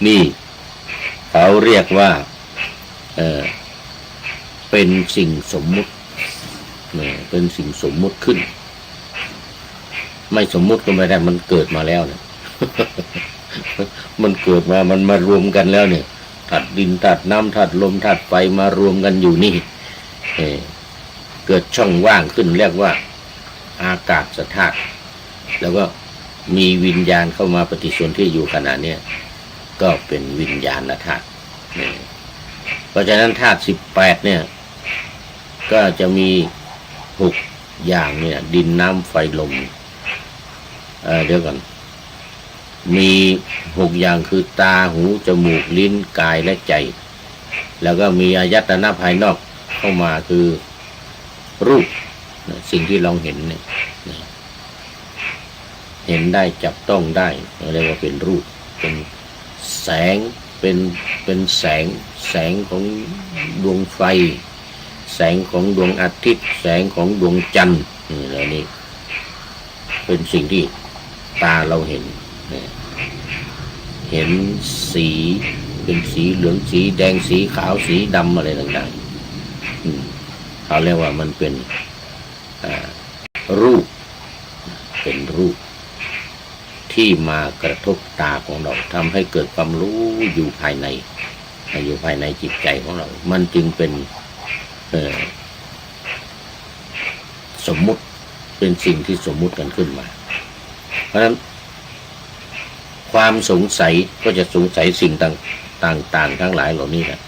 นี่เขาเรียกว่าเป็นสิ่งสมมุติเป็นสิ่งสมมุติขึ้นไม่สมมุติก็ไม่ได้มันเกิดมาแล้วเนี่ย มันเกิดมามันมารวมกันแล้วเนี่ยธาตุดินธาตุน้ำธาตุลมธาตุไฟมารวมกันอยู่นี่เกิดช่องว่างขึ้นเรียกว่าอากาศธาตุแล้วก็มีวิญญาณเข้ามาปฏิสนธิอยู่ขณะนี้ก็เป็นวิญญาณธาตุเพราะฉะนั้นธาตุ18เนี่ยก็จะมี6อย่างเนี่ยดินน้ำไฟลมเดี๋ยวก่อนมี6อย่างคือตาหูจมูกลิ้นกายและใจแล้วก็มีอายตนะภายนอกเข้ามาคือรูปสิ่งที่เราเห็นเนี่ยเห็นได้จับต้องได้เรียกว่าเป็นรูปเป็นแสงเป็นแสงของดวงไฟแสงของดวงอาทิตย์แสงของดวงจันทร์อะไรนี่เป็นสิ่งที่ตาเราเห็นสีเป็นสีเหลืองสีแดงสีขาวสีดำอะไรต่างๆเขาเรียกว่ามันเป็นรูปเป็นรูปที่มากระทบตาของเราทำให้เกิดความรู้อยู่ภายในจิตใจของเรามันจึงเป็นสมมุติเป็นสิ่งที่สมมุติกันขึ้นมาเพราะฉะนั้นความสงสัยก็จะสงสัยสิ่งต่างทั้งหลายเหล่านี้แหละ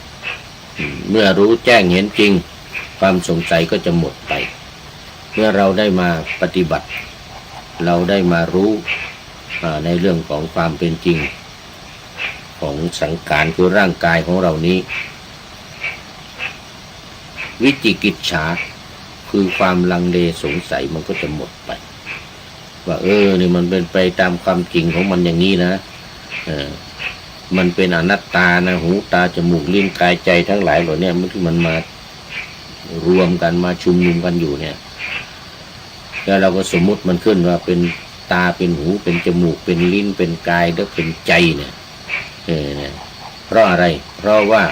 เมื่อรู้แจ้งเห็นจริงความสงสัยก็จะหมดไป เมื่อเราได้มาปฏิบัติเราได้มารู้ในเรื่องของความเป็นจริงของสังขารคือร่างกายของเรานี้วิจิกิจฉาคือความลังเลสงสัยมันก็จะหมดไปว่านี่มันเป็นไปตามความจริงของมันอย่างนี้นะมันเป็นอนัตตานะหูตาจมูกลิ้นกายใจทั้งหลายเหล่านี้มันมารวมกันมาชุมนุมกันอยู่เนี่ยแล้วเราก็สมมุติมันขึ้นว่าเป็นตาเป็นหูเป็นจมูกเป็นลิ้นเป็นกายและเป็นใจเนี่ยเพราะอะไรเพราะว่า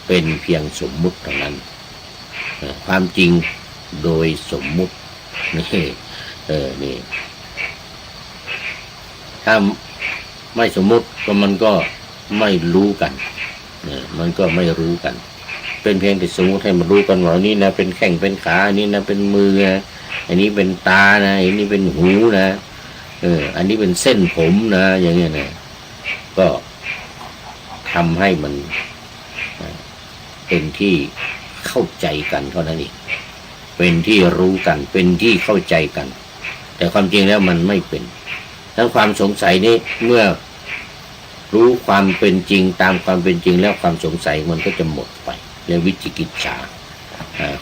เป็นเพียงสมมุติเท่านั้นความจริงโดยสมมุตินี่ถ้าไม่สมมุติก็มันก็ไม่รู้กันมันก็ไม่รู้กันเป็นเพียงแต่สมมุติให้มันรู้กันว่านี่นะเป็นแข้งเป็นขาอันนี้นะเป็นมือนะอันนี้เป็นตานะอันนี้เป็นหูนะอันนี้เป็นเส้นผมนะอย่างเงี้ยนะก็ทำให้มันเป็นที่เข้าใจกันเท่านั้นเองเป็นที่รู้กันเป็นที่เข้าใจกันแต่ความจริงแล้วมันไม่เป็นทั้งความสงสัยนี้เมื่อรู้ความเป็นจริงตามความเป็นจริงแล้วความสงสัยมันก็จะหมดไปเรียกวิจิกิจฉา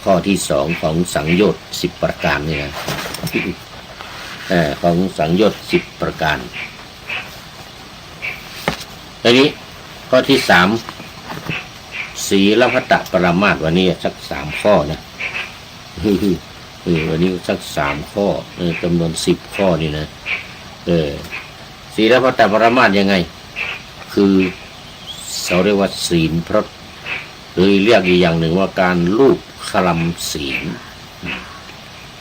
ข้อที่สองของสังโยชน์10ประการนี่นะของสังโยชน์10ประการทีนี้ข้อที่3ศีลพัตตปรามาสวันนี้สัก3ข้อนะวันนี้สัก3ข้อจำนวน10ข้อนี่นะศีลพัตตปรามาสยังไงคือเขาเรียกว่าศีลพรตหรือเรียกอีกอย่างหนึ่งว่าการลูบคลำศีล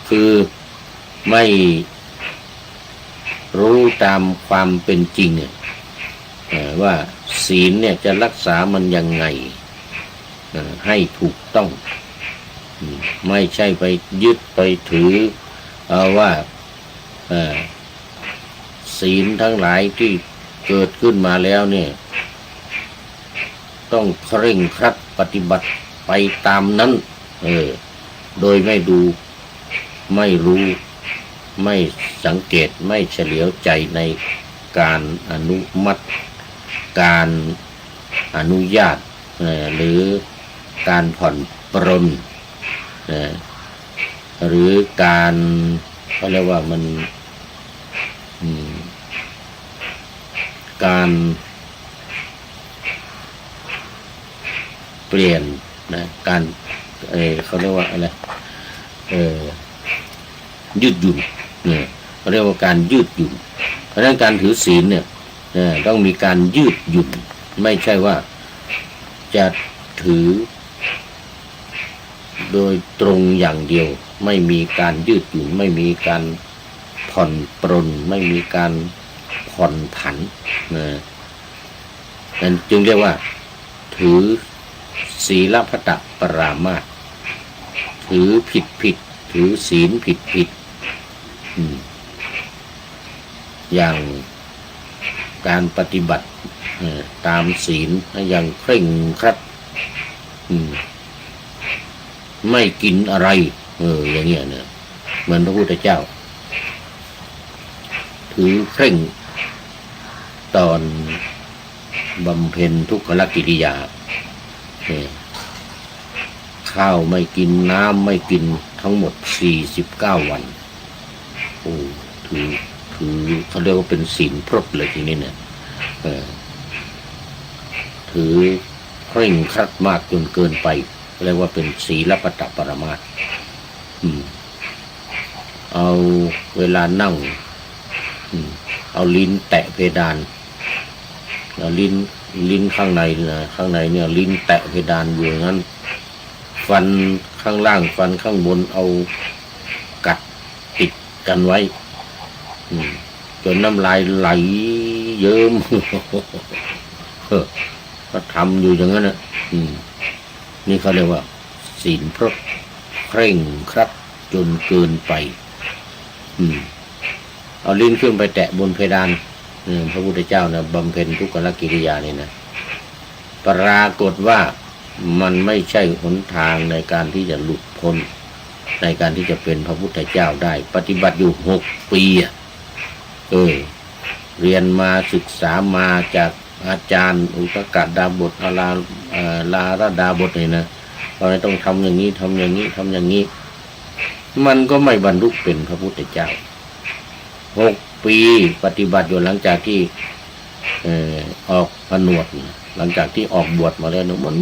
คือไม่รู้ตามความเป็นจริงเนี่ยว่าศีลเนี่ยจะรักษามันยังไงให้ถูกต้องไม่ใช่ไปยึดไปถือว่าศีลทั้งหลายที่เกิดขึ้นมาแล้วเนี่ยต้องเคร่งครัดปฏิบัติไปตามนั้นโดยไม่ดูไม่รู้ไม่สังเกตไม่เฉลียวใจในการอนุมัติการอนุญาตหรือการผ่อนปรนหรือการเขาเรียกว่ามันการเปลี่ยนนะการเขาเรียกว่าอะไรยืดหยุ่นเนี่ยเขาเรียกว่าการยืดหยุ่นเพราะฉะนั้นการถือศีลเนี่ยต้องมีการยืดหยุ่นไม่ใช่ว่าจะถือโดยตรงอย่างเดียวไม่มีการยืดหยุ่นไม่มีการผ่อนปรนไม่มีการผ่อนผันนั่นจึงเรียกว่าถือศีลพัตตปรามาสถือผิดถือศีลผิดอย่างการปฏิบัติตามศีลอย่างเคร่งครัดไม่กินอะไรอย่างเงี้ยเนี่ยเหมือนพระพุทธเจ้าถือเคร่งตอนบำเพ็ญทุกขกิริยาข้าวไม่กินน้ำไม่กินทั้งหมด49 วันโอ้ถือเขาเรียกว่าเป็นศีลพรตเลยทีนี้เนี่ยถือเคร่งครัดมากจนเกินไปเรียกว่าเป็นศีลพัตตปรามาสเอาเวลานั่งเอาลิ้นแตะเพดานเอาลิ้นข้างในนะข้างในเนี่ยลิ้นแตะเพดานอยู่อย่างนั้นฟันข้างล่างฟันข้างบนเอากัดติดกันไว้จนน้ำลายไหลเยิ้มก็ทำอยู่อย่างนั้นนะนี่เขาเรียกว่าศีลพรตเคร่งครัดจนเกินไปเอาลิ้นขึ้นไปแตะบนเพดานพระพุทธเจ้านะบำเพ็ญทุกขกิริยานี่นะปรากฏว่ามันไม่ใช่หนทางในการที่จะหลุดพ้น ในการที่จะเป็นพระพุทธเจ้าได้ปฏิบัติอยู่6 ปีเรียนมาศึกษามาจากอาจารย์อุตกดาบทลาระดาบทเลยนะเราต้องทำอย่างนี้ทำอย่างนี้ทำอย่างนี้มันก็ไม่บรรลุเป็นพระพุทธเจ้า6 ปีปฏิบัติอยู่หลังจากที่ออกผนวดหลังจากที่ออกบวชมาแล้วมัน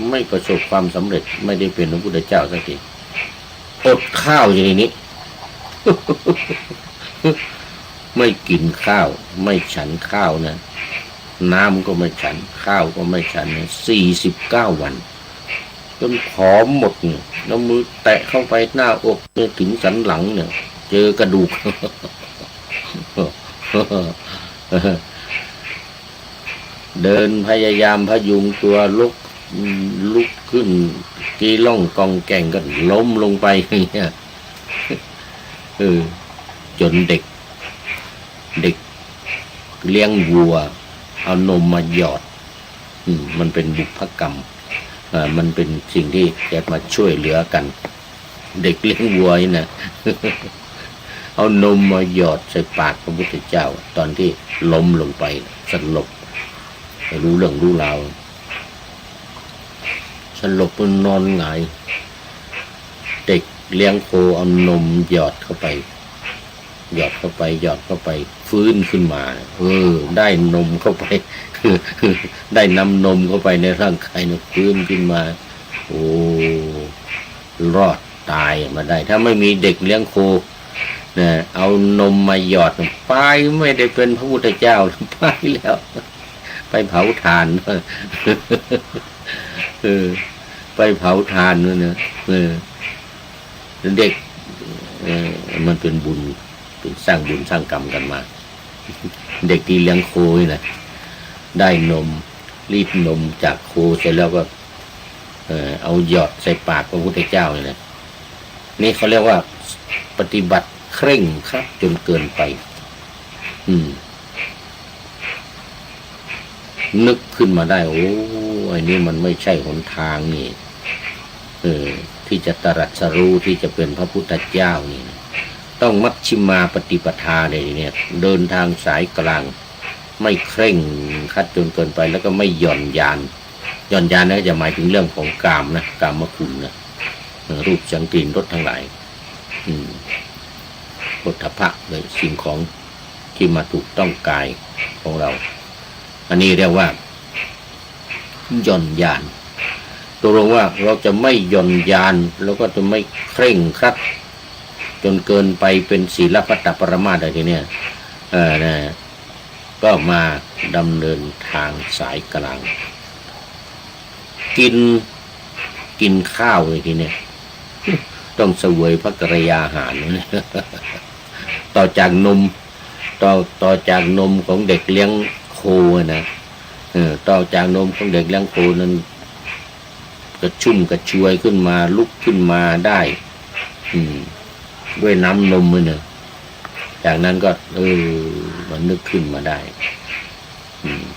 ไม่ประสบความสำเร็จไม่ได้เป็นพระพุทธเจ้าสักทีอดข้าวอย่างนี้ ไม่กินข้าวไม่ฉันข้าวนะน้ำก็ไม่ฉันข้าวก็ไม่ฉัน49 วันจนผอมหมดเนี่ยแล้วมือแตะเข้าไปหน้าอกเนี่ยถึงสันหลังเนี่ยเจอกระดูก เดินพยายามพยุงตัวลุกขึ้นกีล่องกองแก่งก็ล้มลงไปอย่างเงี้ยจนเด็กเลี้ยงวัวเอานมมาหยอดมันเป็นบุพกรรมมันเป็นสิ่งที่จะมาช่วยเหลือกันเด็กเลี้ยงวัวนี่นะ เอานมมาหยอดใส่ปากพระพุทธเจ้าตอนที่ล้มลงไปสลบรู้เรื่องรู้ราวสลบนอนหงายเด็กเลี้ยงโคเอานมหยอดเข้าไปฟื้นขึ้นมาได้นมเข้าไป ได้นำนมเข้าไปในร่างกายเนี่ยฟื้นขึ้นมาโอ้รอดตายมาได้ถ้าไม่มีเด็กเลี้ยงโคเนี่ยเอานมมาหยอดไปไม่ได้เป็นพระพุทธเจ้าไปแล้วไปเผาถ่านไปเผาถ่านนู่นนะเด็กมันเป็นบุญเป็นสร้างบุญสร้างกรรมกันมาเด็กที่เลี้ยงโคนี่นะได้นมรีดนมจากโคเสร็จแล้วก็เอาหยอดใส่ปากพระพุทธเจ้านี่นะนี่เขาเรียกว่าปฏิบัติเคร่งครัดจนเกินไปนึกขึ้นมาได้โอ้ไอ้นี่มันไม่ใช่หนทางนี่ที่จะตรัสรู้ที่จะเป็นพระพุทธเจ้านี่ต้องมัชฌิมาปฏิปทาเลยเนี่ยเดินทางสายกลางไม่เคร่งครัดจนเกินไปแล้วก็ไม่หย่อนยานนั่นจะหมายถึงเรื่องของกามนะกามคุณนะรูปเสียงกลิ่นรสทั้งหลายโผฏฐัพพะเลยสิ่งของที่มาถูกต้องกายของเราอันนี้เรียกว่าหย่อนยานตกลงว่าเราจะไม่หย่อนยานแล้วก็จะไม่เคร่งครัดจนเกินไปเป็นศีลพัตตปรมาสอะไรทีเนี้ยก็มาดำเนินทางสายกลางกินข้าวเลยทีเนี้ยต้องเสวยพระกรยาหารต่อจากนมของเด็กเลี้ยงโคนะต่อจากนมของเด็กเลี้ยงโคนั้นกระชุ่มกระชวยขึ้นมาลุกขึ้นมาได้ด้วยน้ำนมมือหนึ่งจากนั้นก็มันนึกขึ้นมาได้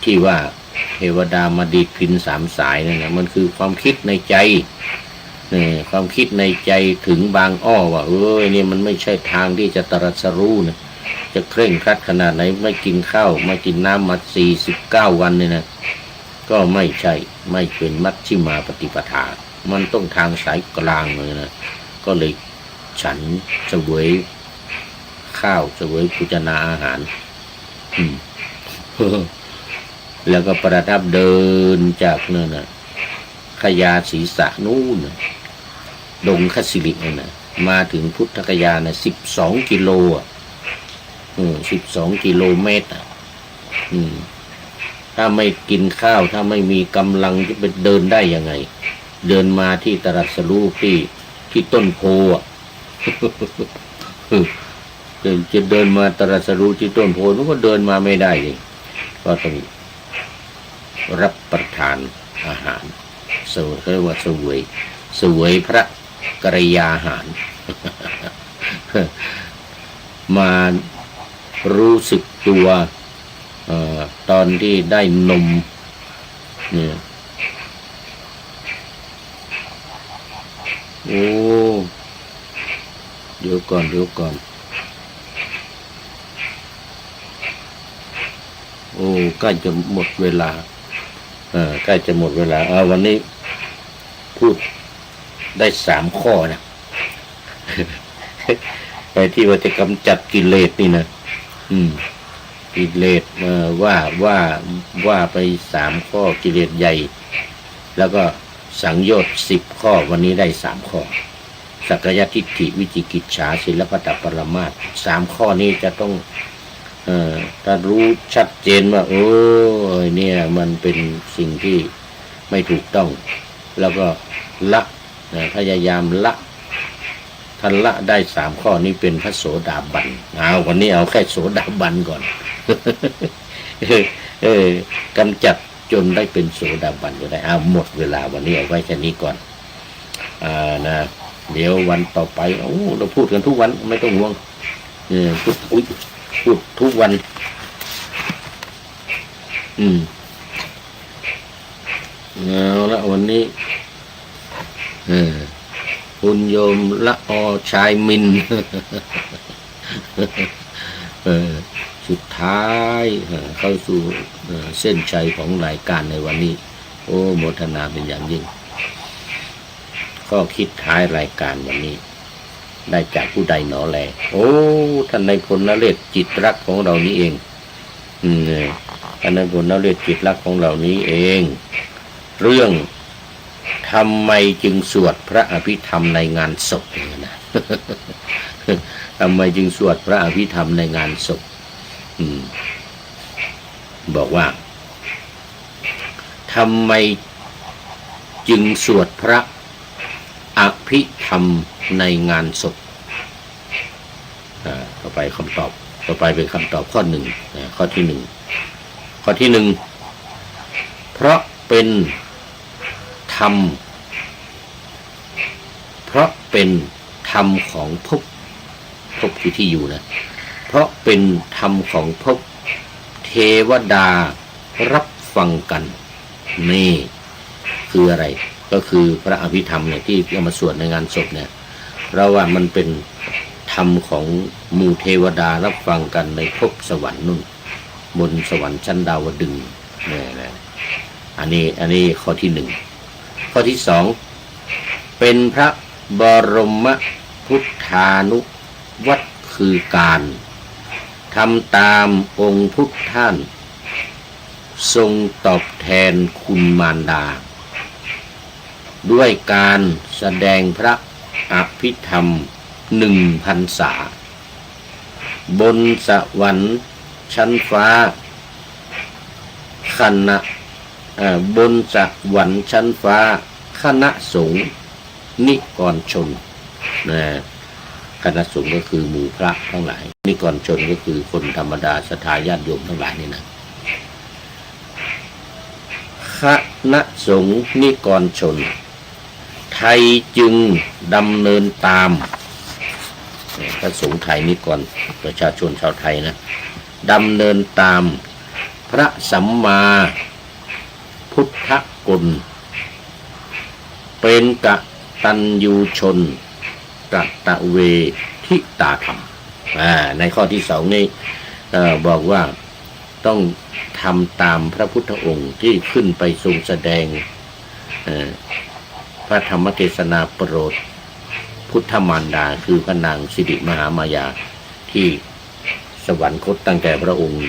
ที่ว่าเทวดามาดีดพิณ3 สายนั่นนะมันคือความคิดในใจความคิดในใจถึงบางอ้อว่านี่มันไม่ใช่ทางที่จะตรัสรู้นะจะเคร่งครัดขนาดไหนไม่กินข้าวไม่กินน้ำมา49 วันเนี่ยนะก็ไม่ใช่ไม่เป็นมัชฌิมาปฏิปทามันต้องทางสายกลางเลยนะก็เลยฉันเสวยข้าวเสวยพุจนาอาหารแล้วก็ประทับเดินจากนั่นน่ะขยาศีสะนู่นดงคสิรินั่นน่ะมาถึงพุทธคยาน่ะ12 กิโล12 กิโลเมตรถ้าไม่กินข้าวถ้าไม่มีกำลังจะไปเดินได้ยังไงเดินมาที่ตรัสรู้ที่ต้นโพจะเดินมาตรัสรู้ที่ต้นโพมันก็เดินมาไม่ได้เลยก็ต้องรับประทานอาหารเรียกว่าเสวยพระกรยาหาร มารู้สึกตัวตอนที่ได้นมเนี่ยโอ้ ดี๋ยวก่อนโอ้ใกล้จะหมดเวลาใกล้จะหมดเวลาวันนี้พูดได้3 ข้อนะ ไอ้ที่ว่าจะกำจัดกิเลสนี่นะกิเลสว่าไป3 ข้อกิเลสใหญ่ แล้วก็สังโยชน์10 ข้อวันนี้ได้3 ข้อสักกายทิฏฐิวิจิกิจฉาศีลพัตตปรมาสถ์3 ข้อนี้จะต้องถ้ารู้ชัดเจนว่าโอ้ยเนี่ยมันเป็นสิ่งที่ไม่ถูกต้องแล้วก็ละพยายามละท่านละได้3 ข้อนี้เป็นพระโสดาบันวันนี้เอาแค่โสดาบันก่อน กำจัดจนได้เป็นโสดาบันก็ได้หมดเวลาวันนี้เอาไว้แค่นี้ก่อนนะเดี๋ยววันต่อไปเราพูดกันทุกวันไม่ต้องห่วงพูดทุกวันเอาละวันนี้คุณโยมละอชายมิน สุดท้ายเข้าสู่เส้นชัยของรายการในวันนี้โอ้โมทนาเป็นอย่างยิ่งก็คิดท้ายรายการวันนี้ได้จากผู้ใดหนอแลโอ้ท่านนายพลนเรศจิตรักของเรานี้เองท่านนายพลนเรศจิตรักของเรานี้เองเรื่องทำไมจึงสวดพระอภิธรรมในงานศพนะ ทำไมจึงสวดพระอภิธรรมในงานศพบอกว่าทำไมจึงสวดพระอภิธรรมในงานศพต่อไปคำตอบต่อไปเป็นคำตอบข้อ1ข้อที่1เพราะเป็นธรรมของภพคือที่อยู่นะเพราะเป็นธรรมของภพเทวดารับฟังกันนี่คืออะไรก็คือพระอภิธรรมเนี่ยที่เอามาสวดในงานศพเนี่ยเพราะว่ามันเป็นธรรมของหมู่เทวดารับฟังกันในภพสวรรค์นู่นบนสวรรค์ชั้นดาวดึงส์เนี่ยอันนี้ข้อที่1ข้อที่2เป็นพระบรมพุทธานุวัตรคือการทำตามองค์พุทธท่านทรงตอบแทนคุณมารดาด้วยการแสดงพระอภิธรรม1 พรรษาบนสวรรค์ชั้นฟ้าบนสวรรค์ชั้นฟ้าคณะสงฆ์นิกรชนคณะสงฆ์ก็คือหมู่พระทั้งหลายนิกรชนก็คือคนธรรมดาศรัทธาญาติโยมทั้งหลายนี่นะคณะสงฆ์นิกรชนไทยจึงดำเนินตามพระสงฆ์ไทยนิกรประชาชนชาวไทยนะดำเนินตามพระสัมมาพุทธกุลเป็นกตัญญูชนกตเวทิตาธรรมในข้อที่2นี้บอกว่าต้องทำตามพระพุทธองค์ที่ขึ้นไปทรงแสดงพระธรรมเทศนาโปรดพุทธมารดาคือพระนางสิริมหามายาที่สวรรคตตั้งแต่พระองค์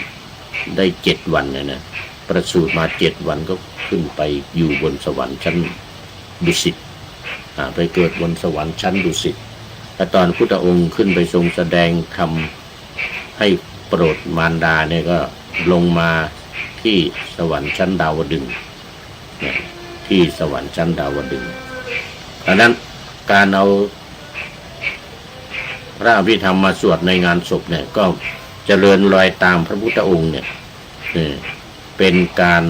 ได้7 วันนะประสูติมา7 วันก็ขึ้นไปอยู่บนสวรรค์ชั้นดุสิตไปเกิดบนสวรรค์ชั้นดุสิตและตอนพุทธองค์ขึ้นไปทรงแสดงธรรมให้โปรดมารดาเนี่ยก็ลงมาที่สวรรค์ชั้นดาวดึงส์ที่สวรรค์ชั้นดาวดึงส์ดังนั้นการเอาพระอภิธรรมมาสวดในงานศพเนี่ยก็เจริญรอยตามพระพุทธองค์เนี่ยเป็นการ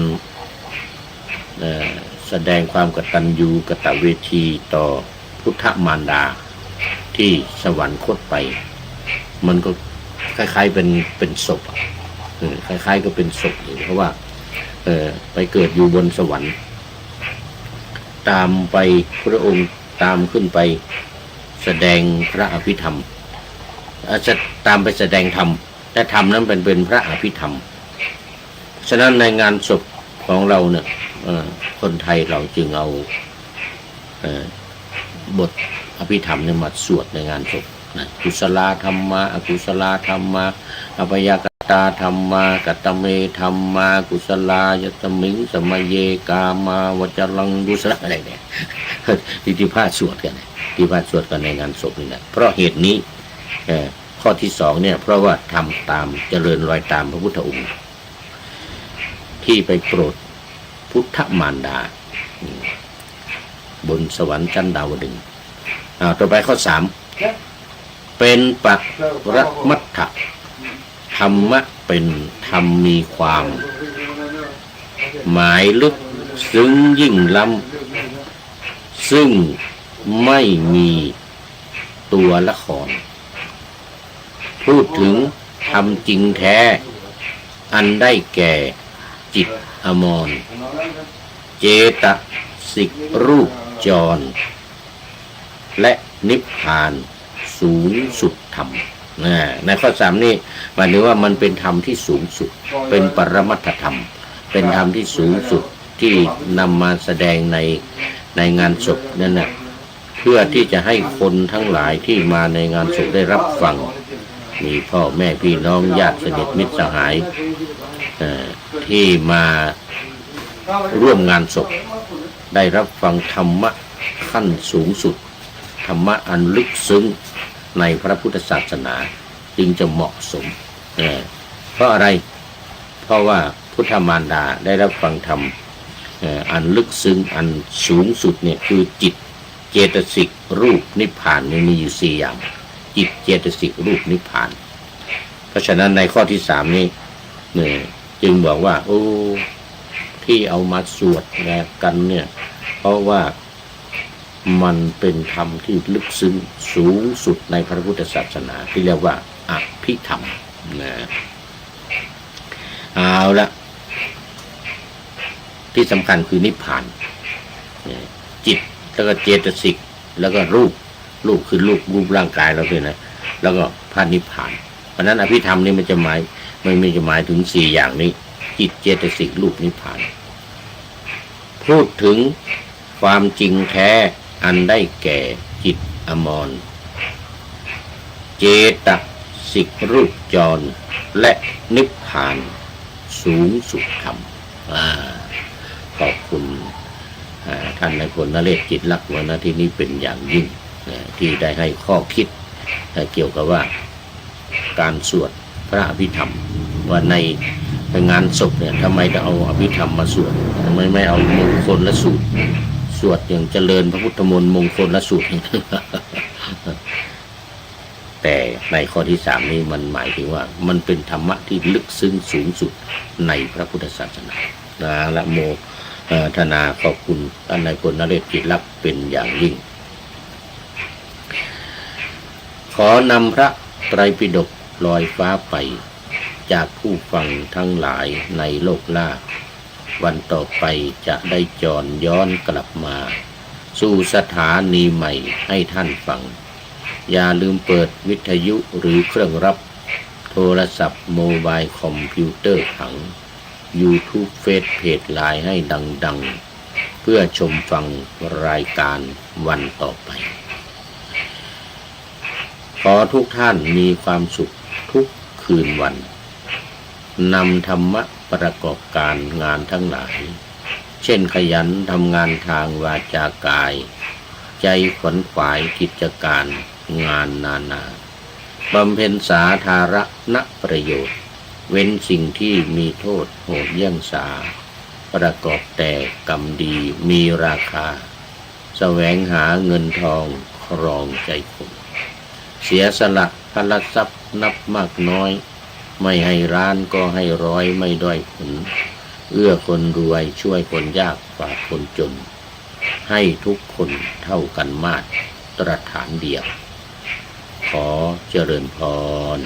แสดงความกตัญญูกตเวทีต่อพุทธมารดาที่สวรรคตไปมันก็คล้ายๆเป็นศพคล้ายๆก็เป็นศพเพราะว่าไปเกิดอยู่บนสวรรค์ตามไปพระองค์ตามขึ้นไปแสดงพระอภิธรรม อาจจะตามไปแสดงธรรมแต่ธรรมนั้นเป็นพระอภิธรรมฉะนั้นในงานศพของเราเนี่ยคนไทยเราจึงเอาบทอภิธรรมเนี่ยมาสวดในงานศพนะกุศลธรรมาอกุศลธรรมาอภยกตาธรรมากัตตเมธรรมากุศลายตมิงสมัยเยกามาวจรังกุศลอะไรเนี่ยที่พาสวดกันที่พาสวดกันในงานศพนี่นะเพราะเหตุนี้ข้อที่สองเนี่ยเพราะว่าทำตามเจริญรอยตามพระพุทธองค์ที่ไปโปรดพุทธมารดาบนสวรรค์ชั้นดาวดึงส์ต่อไปข้อสามเป็นปัรมัตถะธรรมะเป็นธรรมมีความหมายลึกซึ้งยิ่งล้ำซึ่งไม่มีตัวละครพูดถึงธรรมจริงแท้อันได้แก่จิตอมรเจตสิกรูปจรและนิพพานสูงสุดธรรมในข้อสามนี่หมายถึงว่ามันเป็นธรรมที่สูงสุดเป็นปรมัตถธรรมเป็นธรรมที่สูงสุดที่นำมาแสดงในงานศพนั่นนะเพื่อที่จะให้คนทั้งหลายที่มาในงานศพได้รับฟังมีพ่อแม่พี่น้องญาติสนิทมิตรสหายที่มาร่วมงานศพได้รับฟังธรรมะขั้นสูงสุดธรรมะอันลึกซึ้งในพระพุทธศาสนาจึงจะเหมาะสมเพราะอะไรเพราะว่าพุทธมารดาได้รับฟังธรรมอันลึกซึ้งอันสูงสุดเนี่ยคือจิตเจตสิกรูปนิพพานมีอยู่สี่อย่างจิตเจตสิกรูปนิพพานเพราะฉะนั้นในข้อที่สามนี้จึงบอกว่าโอ้ที่เอามาสวดกันเนี่ยเพราะว่ามันเป็นธรรมที่ลึกซึ้งสูงสุดในพระพุทธศาสนาที่เรียกว่าอภิธรรมนะเอาละที่สำคัญคือนิพพานจิตแล้วก็เจตสิกแล้วก็รูปคือรูปร่างกายเราเลยนะแล้วก็พระนิพพานเพราะนั้นอภิธรรมนี่มันจะหมายถึงสี่อย่างนี้จิตเจตสิกรูปนิพพานพูดถึงความจริงแท้อันได้แก่จิตอมรเจตสิกรูปจรและนิพพานสูงสุดธรรมขอบคุณท่านนายพลนเรศจิตลักษณ์วันที่นี้เป็นอย่างยิ่งที่ได้ให้ข้อคิดเกี่ยวกับว่าการสวดพระอภิธรรมว่าในงานศพเนี่ยทำไมจะเอาอภิธรรมมาสวดทำไมไม่เอามงคลและสูตรสวดอย่างเจริญพระพุทธมนต์มงคลและสูตรแต่ในข้อที่สามนี้มันหมายถึงว่ามันเป็นธรรมะที่ลึกซึ้งสูงสุดในพระพุทธศาสนาละโมทนาขอบคุณท่านนายพลนเรศจิตลักษณ์เป็นอย่างยิ่งขอนำพระไตรปิฎกลอยฟ้าไปจากผู้ฟังทั้งหลายในโลกล่าวันต่อไปจะได้จรย้อนกลับมาสู่สถานีใหม่ให้ท่านฟังอย่าลืมเปิดวิทยุหรือเครื่องรับโทรศัพท์โมบายคอมพิวเตอร์ขัง YouTube เฟซเพจไลน์ให้ดังๆเพื่อชมฟังรายการวันต่อไปขอทุกท่านมีความสุขทุกคืนวันนำธรรมะประกอบการงานทั้งหลายเช่นขยันทำงานทางวาจากายใจขวนขวายกิจการงานนานาบำเพ็ญสาธารณประโยชน์เว้นสิ่งที่มีโทษโหดเยี่ยงสาประกอบแต่กรรมดีมีราคาแสวงหาเงินทองครองใจคนเสียสละพละทรัพย์นับมากน้อยไม่ให้ร้านก็ให้ร้อยไม่ด้อยผลเอื้อคนรวยช่วยคนยากฝากคนจนให้ทุกคนเท่ากันมาตรฐานเดียวขอเจริญพร